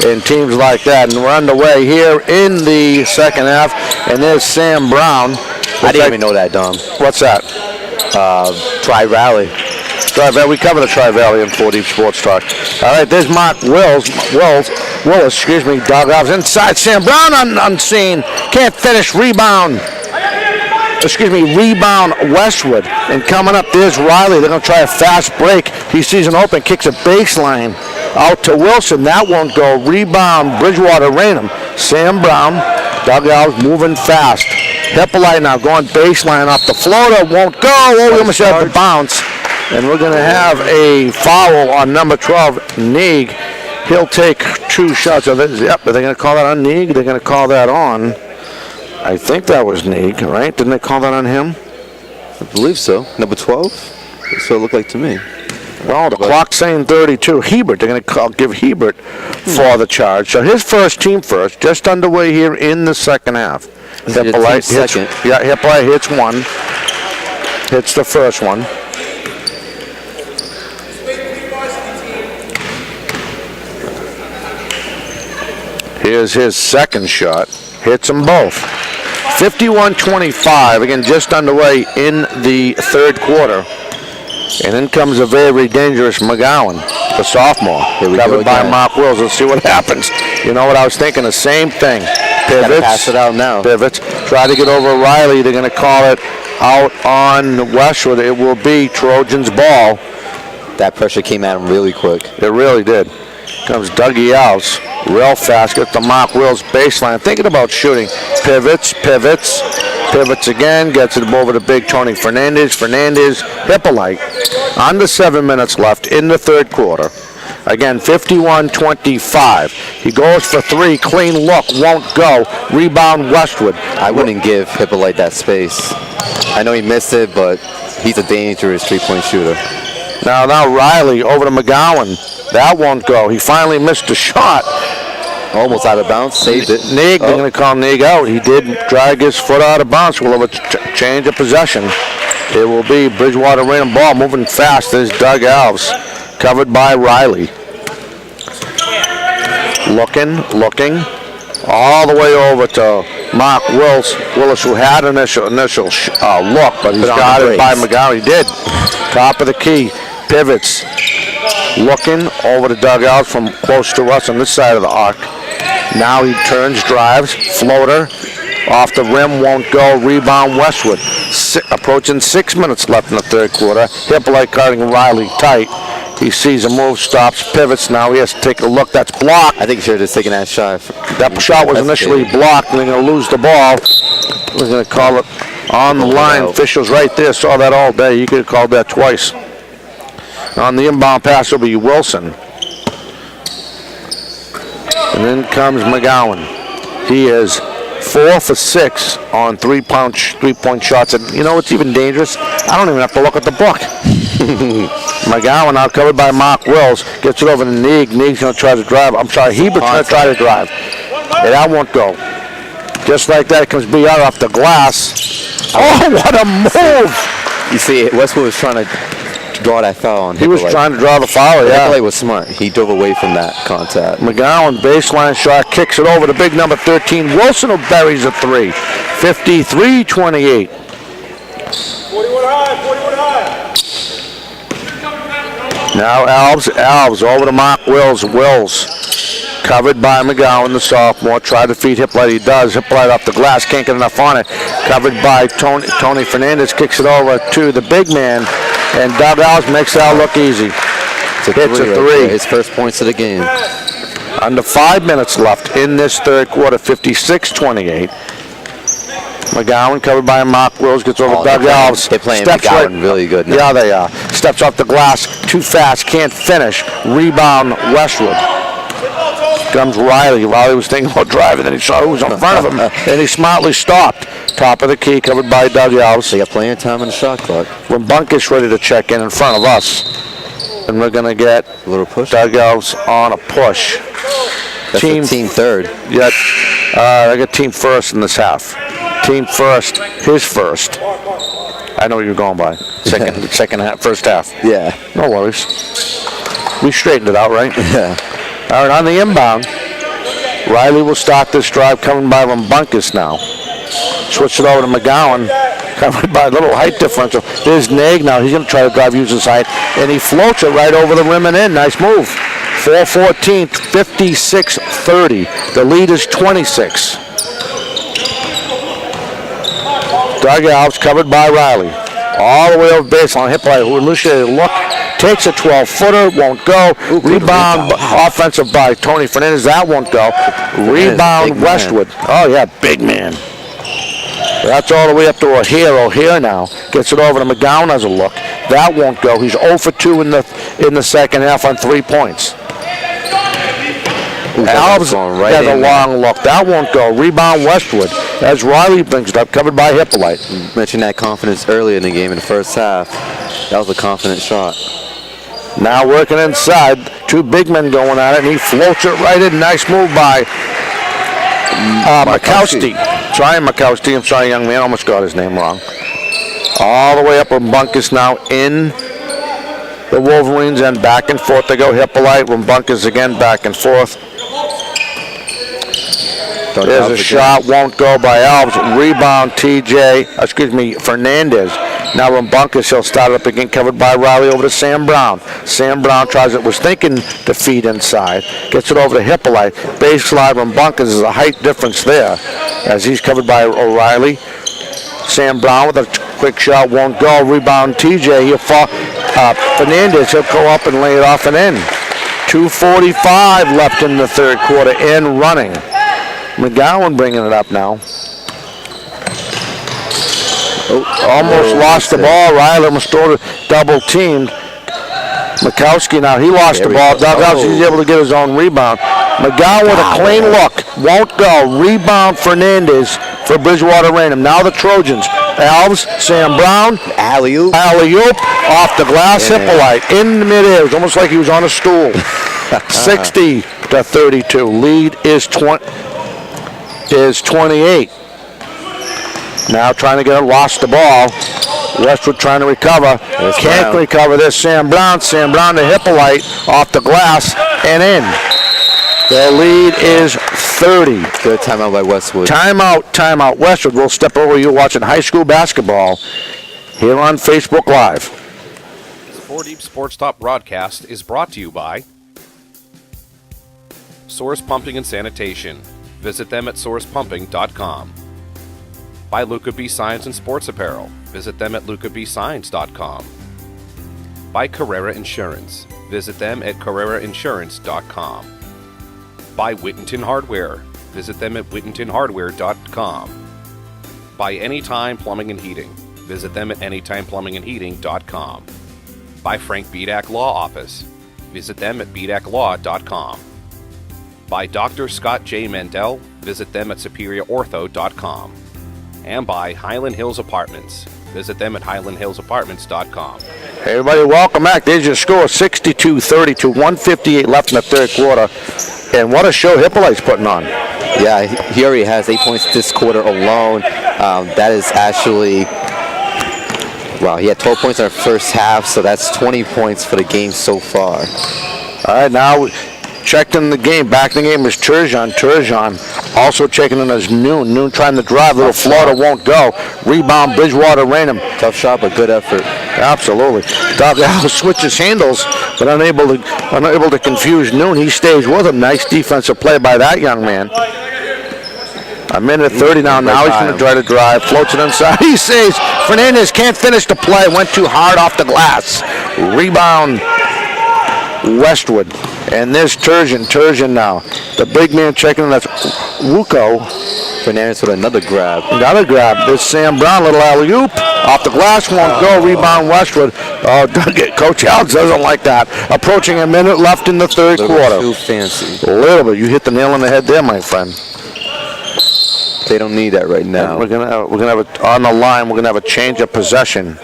and teams like that. And we're underway here in the second half. And there's Sam Brown. I didn't even know that, Dom. What's that? Tri-Valley. Tri-Valley. We cover the Tri-Valley in 4 Deep Sports Talk. All right, there's Mark Willis, dug off inside. Sam Brown unseen. Can't finish. Rebound Westwood. And coming up, there's Riley. They're going to try a fast break. He sees an open, kicks a baseline out to Wilson. That won't go. Rebound, Bridgewater, Raynham. Sam Brown, dugout, moving fast. Hippolyte now going baseline up the floater. Won't go. Oh, we almost have the bounce. And we're going to have a foul on number 12, Neig. He'll take 2 shots of it. Yep, are they going to call that on Neig? They're going to call that on, I think that was Neig, right? Didn't they call that on him? I believe so. Number 12? So it looked like to me. Well, the clock's saying 32. Hebert, they're going to give Hebert for the charge. So his first, team first, just underway here in the second half. Hippolyte hits, Hippolyte hits 1. Hits the first one. Here's his second shot. Hits them both. 51-25, again, just underway in the third quarter. And in comes a very dangerous McGowan, the sophomore, covered by Mark Wills. Let's see what happens. You know what I was thinking? The same thing. Pivots. Pass it out now. Pivots. Try to get over Riley. They're going to call it out on Westwood. It will be Trojans ball. That pressure came at him really quick. It really did. Comes Dougie Alves. Real fast. Gets the Mark Wills baseline. Thinking about shooting. Pivots. Pivots again, gets it over to big Tony Fernandez. Hippolyte. Under 7 minutes left in the third quarter. Again, 51-25. He goes for 3, clean look, won't go. Rebound Westwood. I wouldn't give Hippolyte that space. I know he missed it, but he's a dangerous 3-point shooter. Now Riley over to McGowan. That won't go. He finally missed a shot. Almost out of bounds, saved it. They're going to call Neig out. He did drag his foot out of bounds. We'll have a change of possession. It will be Bridgewater Raynham ball moving fast. There's Doug Alves, covered by Riley. Looking, all the way over to Mark Willis, who had initial look, but he's got it by McGowan. He did. Top of the key, pivots, looking over the dugout from close to us on this side of the arc. Now he turns, drives, floater, off the rim, won't go, rebound Westwood. Approaching 6 minutes left in the third quarter. Hippolyte guarding Riley tight. He sees a move, stops, pivots. Now he has to take a look. That's blocked. I think he should have just taken that shot. That shot was initially blocked, and they're going to lose the ball. We're going to call it on the line. Officials right there saw that all day. You could have called that twice. On the inbound pass, it'll be Wilson. And then comes McGowan. He is 4 for 6 on three-point shots. And you know what's even dangerous? I don't even have to look at the book. McGowan out covered by Mark Wills. Gets it over to Neig. Neig's going to try to drive. I'm sorry, Hebert's going to try to drive. And that won't go. Just like that, it comes BR off the glass. Oh, what a move! You see, Westwood was trying to draw that foul on He was trying to draw the foul, yeah. Hippolyte was smart. He dove away from that contact. McGowan, baseline shot, kicks it over to big number 13. Wilson, who buries a three. 53-28. 41 high, 41 high. Now Alves over to Mark Wills. Covered by McGowan, the sophomore. Tried to feed Hippolyte. He does. Hippolyte off the glass. Can't get enough on it. Covered by Tony Fernandez. Kicks it over to the big man. And Doug Alves makes that look easy. Hits a three. His first points of the game. Under 5 minutes left in this third quarter. 56-28. McGowan covered by Mark Wills. Gets over Doug Alves. They're playing Steps McGowan really good now. Yeah, they are. Steps off the glass. Too fast. Can't finish. Rebound Westwood. Comes Riley. Riley was thinking about driving, then he saw who was in front of him, and he smartly stopped. Top of the key, covered by Doug Alves. They got plenty of time on the shot clock. When Bunkus ready to check in front of us, and we're going to get A little push. Doug Alves on a push. That's team third. Yeah, I got team first in this half. Team first, his first. I know what you're going by. Second half, first half. Yeah. No worries. We straightened it out, right? Yeah. All right, on the inbound, Riley will start this drive coming by Rumbunkus now. Switch it over to McGowan, covered by a little height differential. There's Nag now. He's going to try to drive, use his height, and he floats it right over the rim and in. Nice move. 4:14, 56-30. The lead is 26. Doug Alves covered by Riley. All the way over baseline. Hippolyte, who initiated a look, takes a 12-footer, won't go. Rebound offensive by Tony Fernandez. That won't go. Rebound Westwood. Oh, yeah, big man. That's all the way up to O'Hare. O'Hare now gets it over to McGowan as a look. That won't go. He's 0 for 2 in the second half on 3 points. Alves has a long look. That won't go. Rebound Westwood as Riley brings it up, covered by Hippolyte. You mentioned that confidence earlier in the game in the first half. That was a confident shot. Now working inside, 2 big men going at it, and he floats it right in. Nice move by Makowski. Trying Makowski. I'm sorry, young man. Almost got his name wrong. All the way up Rumbunkus now in the Wolverines, and back and forth they go. Hippolyte, Rumbunkus again, back and forth. There's a shot, won't go by Alves. Rebound Fernandez. Now Rumbunkus, he'll start up again, covered by Riley over to Sam Brown. Sam Brown was thinking to feed inside. Gets it over to Hippolyte. Baseline Rumbunkus, is a height difference there as he's covered by O'Reilly. Sam Brown with a quick shot, won't go. Rebound TJ, he'll fall. Fernandez, he'll go up and lay it off and in. 2:45 left in the third quarter and running. McGowan bringing it up now. Almost lost the ball. Riley almost double teamed. Makowski now, he lost the ball. Doug Alves, he's able to get his own rebound. McGowan with a clean look. Won't go. Rebound Fernandez for Bridgewater Raynham. Now the Trojans. Alves, Sam Brown. Alley-oop. Off the glass. Hippolyte in the midair. It was almost like he was on a stool. 60-32. Lead is 28. Now trying to get it, lost the ball. Westwood trying to recover. Can't recover this. Sam Brown to Hippolyte off the glass and in. The lead is 60-30. Good timeout by Westwood. Timeout. Westwood. We'll step over. You're watching high school basketball here on Facebook Live. The 4 Deep Sports Talk broadcast is brought to you by Source Pumping and Sanitation. Visit them at sourcepumping.com. By Luca B. Science and Sports Apparel. Visit them at lucabscience.com. By Carrera Insurance. Visit them at carrerainsurance.com. By Whittington Hardware. Visit them at whittingtonhardware.com. By Anytime Plumbing and Heating. Visit them at anytimeplumbingandheating.com. By Frank Bedak Law Office. Visit them at bedaclaw.com. By Dr. Scott J. Mandel. Visit them at superiorortho.com. And by Highland Hills Apartments. Visit them at highlandhillsapartments.com. Hey everybody, welcome back. There's your score, 62-32, 158 left in the third quarter. And what a show Hippolyte's putting on. Yeah, he already has 8 points this quarter alone. That is actually, wow, he had 12 points in the first half, so that's 20 points for the game so far. All right, now checked in the game. Back in the game is Turgeon. Turgeon also checking in as Noon. Noon trying to drive. Little Florida won't go. Rebound, Bridgewater, Raynham. Tough shot, but good effort. Absolutely. Doug switches handles, but unable to confuse Noon. He stays with him. Nice defensive play by that young man. A minute 30 now. Now he's going to try to drive. Floats it inside. He saves. Fernandez can't finish the play. Went too hard off the glass. Rebound, Westwood. And there's Turgeon now. The big man checking in. That's Wuko. Fernandez with another grab. Another grab. There's Sam Brown. Little alley-oop. Off the glass. Won't go. Rebound Westwood. Oh, Coach Alves doesn't like that. Approaching a minute left in the third quarter. Too fancy. A little bit. You hit the nail on the head there, my friend. They don't need that right now. And we're gonna have it on the line. We're gonna have a change of possession.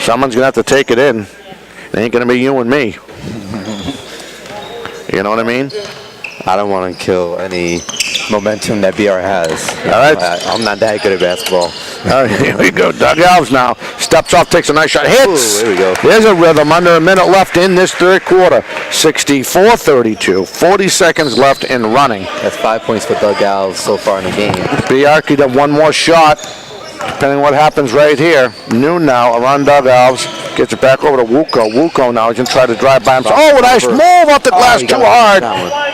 Someone's gonna have to take it in. It ain't gonna be you and me. You know what I mean? I don't want to kill any momentum that BR has. All right. I'm not that good at basketball. All right, here we go. Doug Alves now steps off, takes a nice shot, hits. Ooh, there we go. There's a rhythm. Under a minute left in this third quarter. 64-32. 40 seconds left in running. That's 5 points for Doug Alves so far in the game. BR could have one more shot, depending on what happens right here. Noon now around Doug Alves. Gets it back over to Wuko. Wuko now is going to try to drive by himself. Oh, a nice move off the glass, too hard.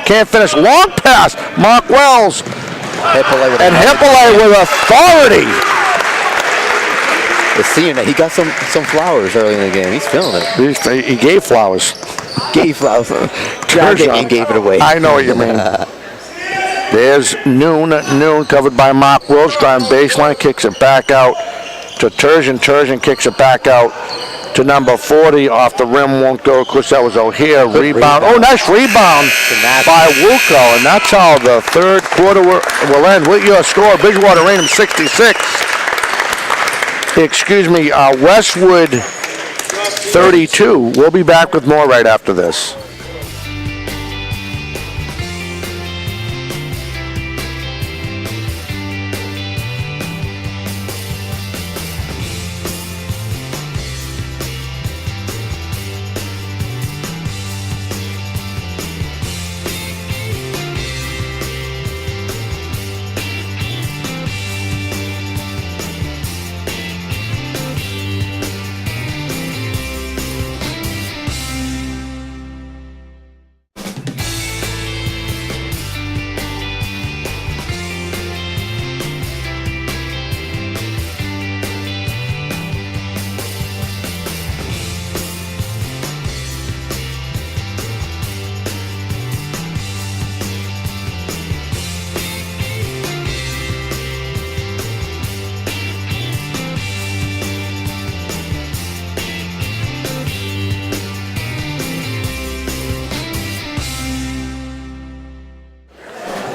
Can't finish. Long pass. Mark Wells. And Hippolyte with authority. The senior, he got some flowers early in the game. He's feeling it. He gave flowers. Gave flowers. Grabbed it and gave it away. I know what you mean. There's Noon covered by Mark Wells. Driving baseline. Kicks it back out to Turgeon. Turgeon kicks it back out to number 40, off the rim, won't go. Of course, that was O'Hare. Rebound. Oh, nice rebound by Wuko, and that's how the third quarter will end. With your score, Bridgewater Raynham 66. Westwood 32. We'll be back with more right after this.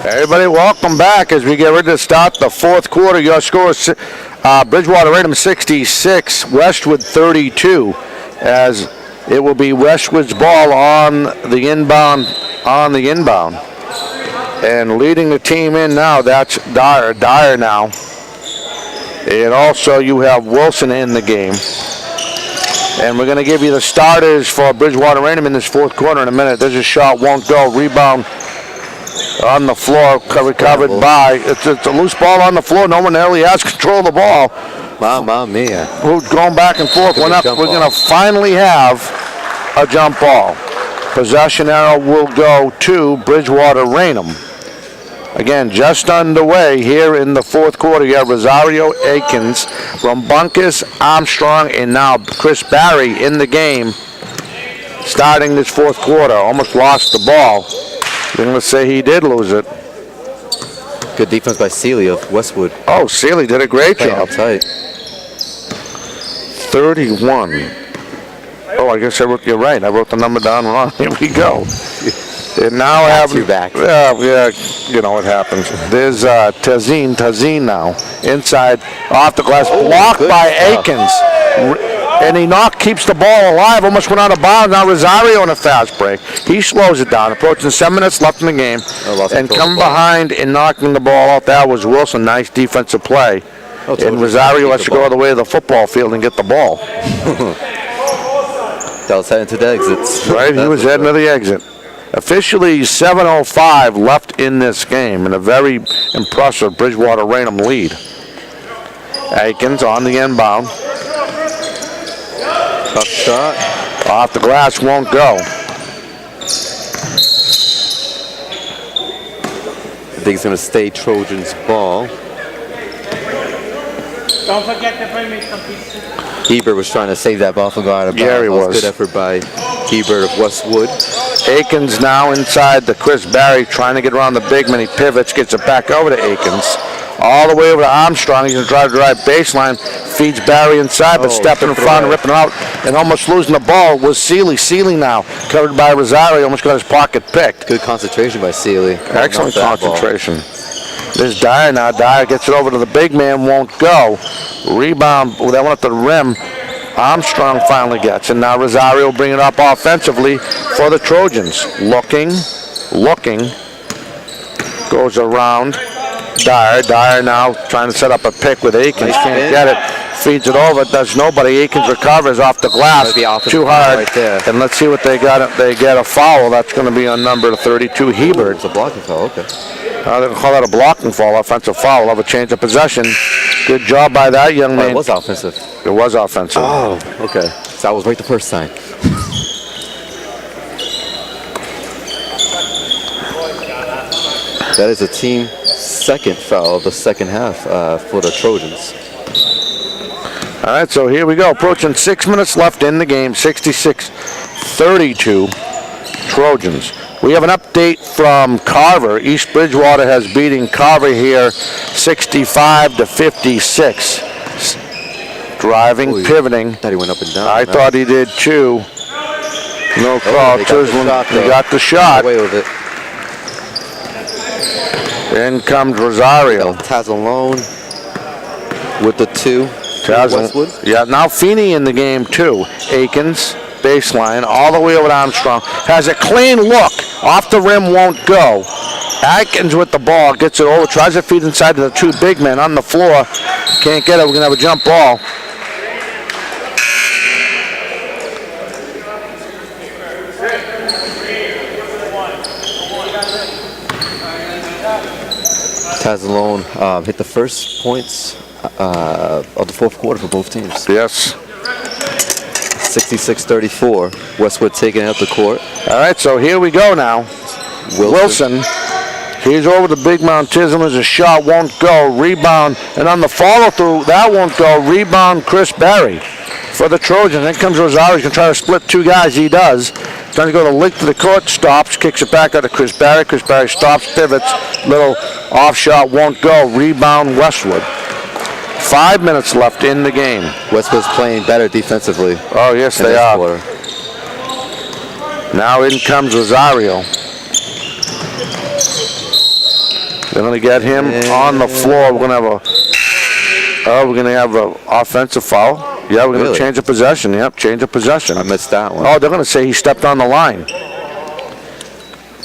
Everybody, welcome back as we get ready to start the fourth quarter. Your score is Bridgewater Raynham 66, Westwood 32, as it will be Westwood's ball on the inbound. And leading the team in now, that's Dyer now. And also you have Wilson in the game. And we're going to give you the starters for Bridgewater Raynham in this fourth quarter in a minute. There's a shot, won't go. Rebound on the floor, recovered by. It's a loose ball on the floor. No one really has control of the ball. Mamma mia. Who's going back and forth. We're going to finally have a jump ball. Possession arrow will go to Bridgewater Raynham. Again, just underway here in the fourth quarter. You have Rosario, Akins, Rumbunkus, Armstrong, and now Chris Barry in the game starting this fourth quarter. Almost lost the ball. You're going to say he did lose it. Good defense by Seeley of Westwood. Oh, Seeley did a great job. Tight. 31. Oh, I guess you're right. I wrote the number down wrong. Here we go. And now have you back. Yeah, you know what happens. There's Tazeen now inside off the glass, blocked by Akins, and he keeps the ball alive. Almost went out of bounds. Now Rosario on a fast break. He slows it down. Approaching 7 minutes left in the game, and come behind and knocking the ball out. That was Wilson. Nice defensive play. And Rosario has to go all the way to the football field and get the ball. That was heading to the exits. Right, he was heading to the exit. Officially 7:05 left in this game, and a very impressive Bridgewater Raynham lead. Akins on the inbound. Tough shot. Off the glass, won't go. I think it's going to stay Trojans' ball. Don't forget to bring me some pizza. Hebert was trying to save that ball from going out of bounds. Yeah, he was. Good effort by Hebert of Westwood. Akins now inside the Chris Barry, trying to get around the big man. He pivots, gets it back over to Akins. All the way over to Armstrong. He's going to try to drive baseline. Feeds Barry inside, but stepping in front and ripping out and almost losing the ball was Seeley. Seeley now covered by Rosario. Almost got his pocket picked. Good concentration by Seeley. Excellent concentration. There's Dyer now. Dyer gets it over to the big man, won't go. Rebound, that went up the rim. Armstrong finally gets, and now Rosario bring it up offensively for the Trojans. Looking, goes around Dyer. Dyer now trying to set up a pick with Akins. Can't get it. Feeds it over. Does nobody. Akins recovers off the glass. Too hard. Right there. And let's see what they got. They get a foul. That's going to be on number 32, Hebert. It's a blocking foul. Okay. They call that a blocking foul, offensive foul. Have a change of possession. Good job by that young man. It was offensive. It was offensive. Oh, okay. So I was right the first time. That is a team second foul of the second half for the Trojans. All right, so here we go. Approaching 6 minutes left in the game. 66-32 Trojans. We have an update from Carver. East Bridgewater has beaten Carver here 65-56. Driving, pivoting. I thought he went up and down. I thought he did too. No call. He got the shot. Away with it. In comes Rosario. Tazalone with the 2. Westwood. Yeah, now Feeney in the game too. Akins. Baseline all the way over to Armstrong. Has a clean look. Off the rim, won't go. Atkins with the ball. Gets it over. Tries to feed inside to the 2 big men on the floor. Can't get it. We're going to have a jump ball. Tazalone hit the first points of the fourth quarter for both teams. Yes. 66-34. Westwood taking it up the court. All right, so here we go now. Wilson. He's over the big man. Chisholm as a shot won't go. Rebound, and on the follow-through, that won't go. Rebound, Chris Barry for the Trojans. Then comes Rosario. He's going to try to split 2 guys. He does. Trying to go the length of the court. Stops. Kicks it back out to Chris Barry. Chris Barry stops, pivots. Little off shot won't go. Rebound, Westwood. 5 minutes left in the game. Westwood's playing better defensively. Oh, yes, they are. Quarter. Now in comes Rosario. They're going to get him on the floor. We're going to have an offensive foul. Yeah, we're going to change of possession. Yep, change of possession. I missed that one. Oh, they're going to say he stepped on the line.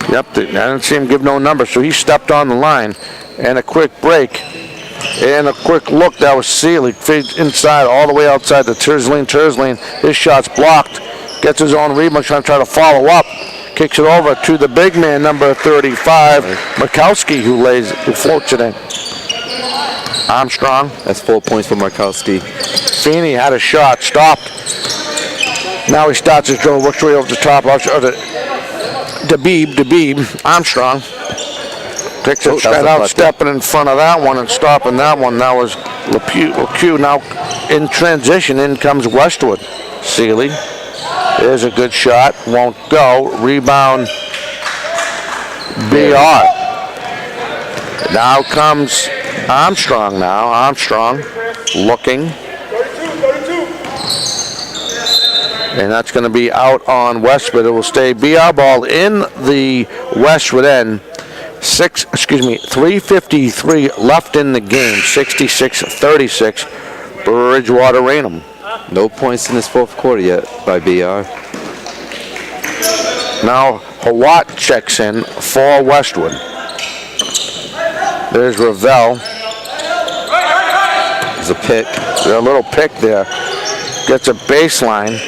Yep, I didn't see him give no number, so he stepped on the line. And a quick break. And a quick look, that was Seeley. Feeds inside, all the way outside to Tersling. Tersling, his shot's blocked. Gets his own rebound, trying to follow up. Kicks it over to the big man, number 35, Markowski, who floats it in. Armstrong. That's 4 points for Markowski. Feeney had a shot, stopped. Now he starts his dribble, works way over the top. Dabib, Armstrong. Picks it straight out, stepping in front of that one and stopping that one. That was LePew. Now in transition, in comes Westwood. Seeley. There's a good shot, won't go. Rebound, BR. Now comes Armstrong now. Armstrong looking. And that's going to be out on Westwood. It will stay BR ball in the Westwood end. 3:53 left in the game. 66-36. Bridgewater Raynham. No points in this fourth quarter yet by BR. Now Hawat checks in for Westwood. There's Ravel. There's a pick. There's a little pick there. Gets a baseline.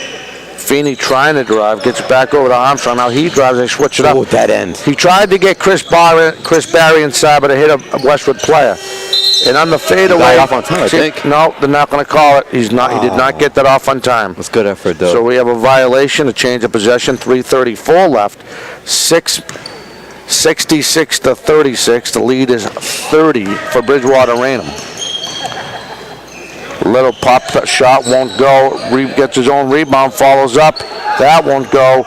Feeney trying to drive, gets it back over to Armstrong. Now he drives, they switch it up. Oh, that end. He tried to get Chris Barry inside, but it hit a Westwood player. And on the fadeaway, off on time, I think. No, they're not going to call it. He did not get that off on time. That's good effort, though. So we have a violation, a change of possession. 3:34 left. 66-36. The lead is 30 for Bridgewater Raynham. Little pop shot won't go. Gets his own rebound, follows up. That won't go.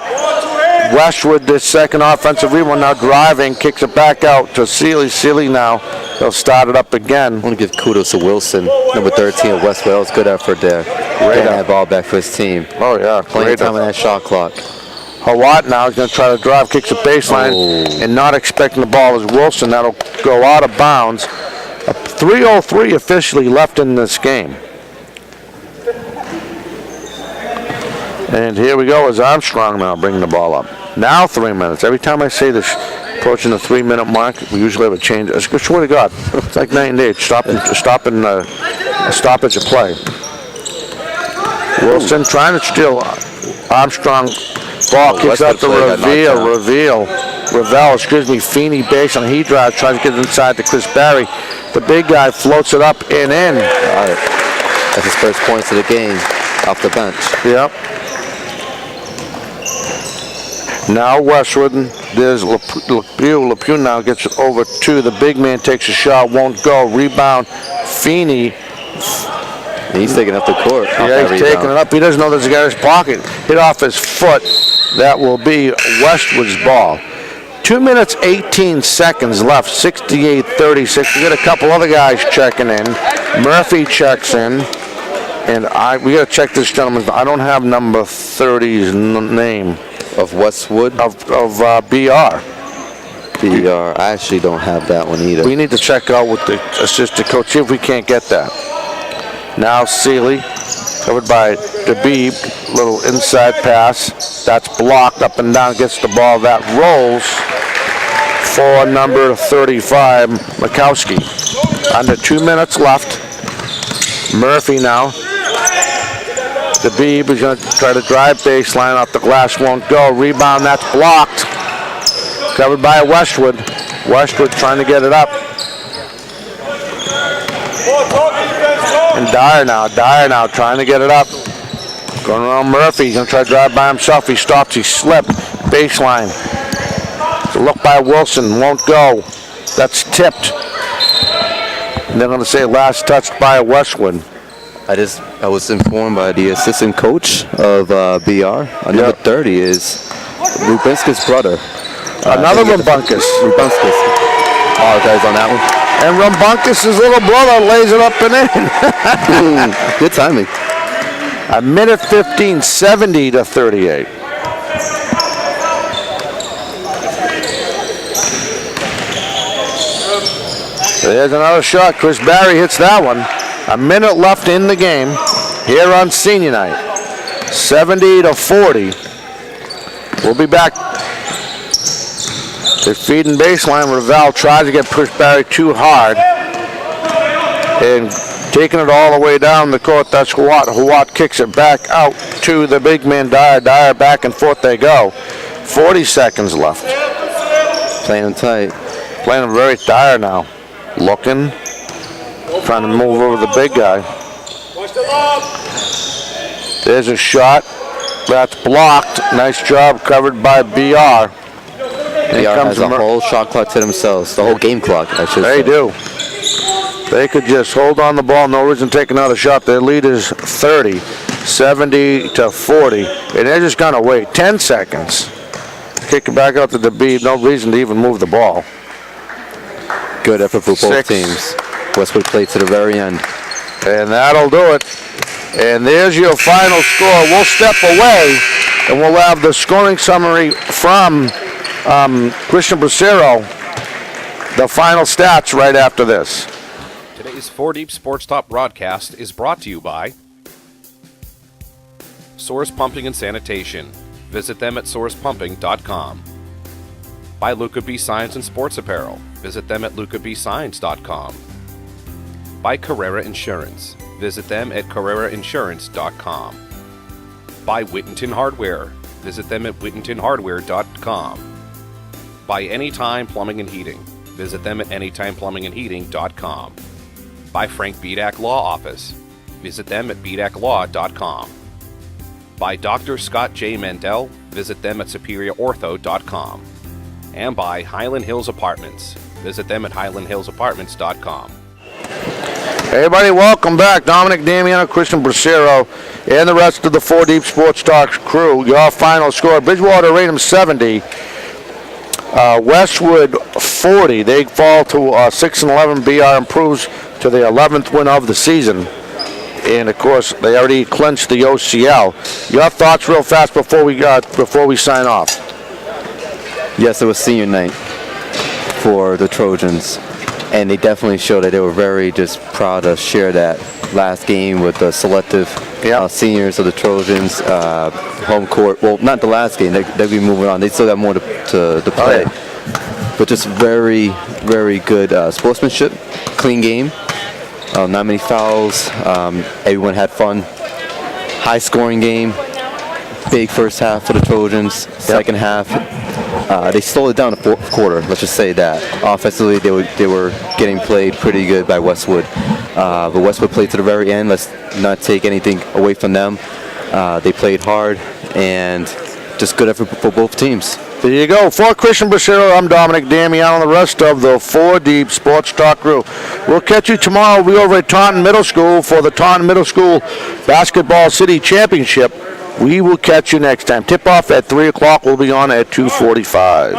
Westwood, the second offensive rebound, now driving, kicks it back out to Seeley. Seeley now, they'll start it up again. I want to give kudos to Wilson, number 13 of Westwood. That was good effort there. Getting that ball back for his team. Oh, yeah. Plenty time on that shot clock. Hawat now is going to try to drive, kicks the baseline, and not expecting the ball is Wilson. That'll go out of bounds. 3:03 officially left in this game. And here we go as Armstrong now bringing the ball up. Now 3 minutes. Every time I say this, approaching the 3 minute mark, we usually have a change. I swear to God, it's like night and day. Stoppage of play. Wilson trying to steal. Armstrong ball kicks out to Ravel, Feeney base on he drives, tries to get it inside to Chris Barry. The big guy floats it up and in. That's his first points of the game off the bench. Yep. Now Westwood, there's LePew now gets it over to the big man, takes a shot, won't go. Rebound, Feeney. He's taking up the court. Yeah, he's taking it up. He doesn't know there's a guy in his pocket. Hit off his foot. That will be Westwood's ball. 2 minutes, 18 seconds left, 68-36. We got a couple other guys checking in. Murphy checks in. And we got to check this gentleman's. I don't have number 30's name. Of Westwood? Of BR. BR. I actually don't have that one either. We need to check out with the assistant coach, see if we can't get that. Now Seeley, covered by Dabib, little inside pass. That's blocked up and down, gets the ball. That rolls for number 35, Markowski. Under 2 minutes left. Murphy now. Dabib is going to try to drive baseline off the glass, won't go. Rebound, that's blocked. Covered by Westwood. Westwood trying to get it up. And Dyer now trying to get it up. Going around Murphy, he's going to try to drive by himself. He stops, he slipped. Baseline. It's a look by Wilson, won't go. That's tipped. And they're going to say last touched by Westwood. I was informed by the assistant coach of BR. Number 30 is Rubinska's brother. Another Rumbunkus. Apologize on that one. And Rumbunkus' little brother lays it up and in. Good timing. A minute 15, 70-38. There's another shot. Chris Barry hits that one. A minute left in the game here on senior night. 70-40. We'll be back. They're feeding baseline. Ravel tries to get Chris Barry too hard. And taking it all the way down the court, that's Huat. Huat kicks it back out to the big man, Dyer. Dyer, back and forth they go. 40 seconds left. Playing them tight. Playing them very Dyer now. Looking, trying to move over the big guy. There's a shot. That's blocked. Nice job covered by BR. BR has a whole shot clock to themselves. The whole game clock, I should say. They do. They could just hold on the ball. No reason to take another shot. Their lead is 30, 70 to 40. And they're just going to wait 10 seconds. Kick it back out to the B. No reason to even move the ball. Good effort for both teams. Westwood played to the very end. And that'll do it. And there's your final score. We'll step away, and we'll have the scoring summary from Christian Bracero. The final stats right after this. Today's 4 Deep Sports Talk broadcast is brought to you by Source Pumping and Sanitation. Visit them at sourcepumping.com. By Luca B. Signs and Sports Apparel. Visit them at lucabsigns.com. By Carrera Insurance. Visit them at carrerainsurance.com. By Whittington Hardware. Visit them at whittingtonhardware.com. By Anytime Plumbing and Heating. Visit them at anytimeplumbingandheating.com. By Frank Bedak Law Office. Visit them at bedaclaw.com. By Dr. Scott J. Mandel. Visit them at superiorortho.com. And by Highland Hills Apartments. Visit them at highlandhillsapartments.com. Everybody, welcome back. Dominic Damiano, Christian Bracero, and the rest of the 4 Deep Sports Talk crew. Your final score: Bridgewater Raynham 70, Westwood 40. They fall to 6-11. BR improves to the 11th win of the season. And of course, they already clinched the OCL. Your thoughts, real fast, before we sign off. Yes, it was senior night for the Trojans, and they definitely showed that they were very just proud to share that last game with the selective seniors of the Trojans. Home court, well, not the last game, they'll be moving on. They still got more to play. But just very, very good sportsmanship, clean game, not many fouls, everyone had fun. High scoring game, big first half for the Trojans, second half. They slowed it down the fourth quarter, let's just say that. Offensively, they were getting played pretty good by Westwood. But Westwood played to the very end. Let's not take anything away from them. They played hard, and just good effort for both teams. There you go. For Christian Bracero, I'm Dominic Damiano, and the rest of the 4 Deep Sports Talk crew. We'll catch you tomorrow. We'll be over at Taunton Middle School for the Taunton Middle School Basketball City Championship. We will catch you next time. Tip-off at 3 o'clock. We'll be on at 2:45.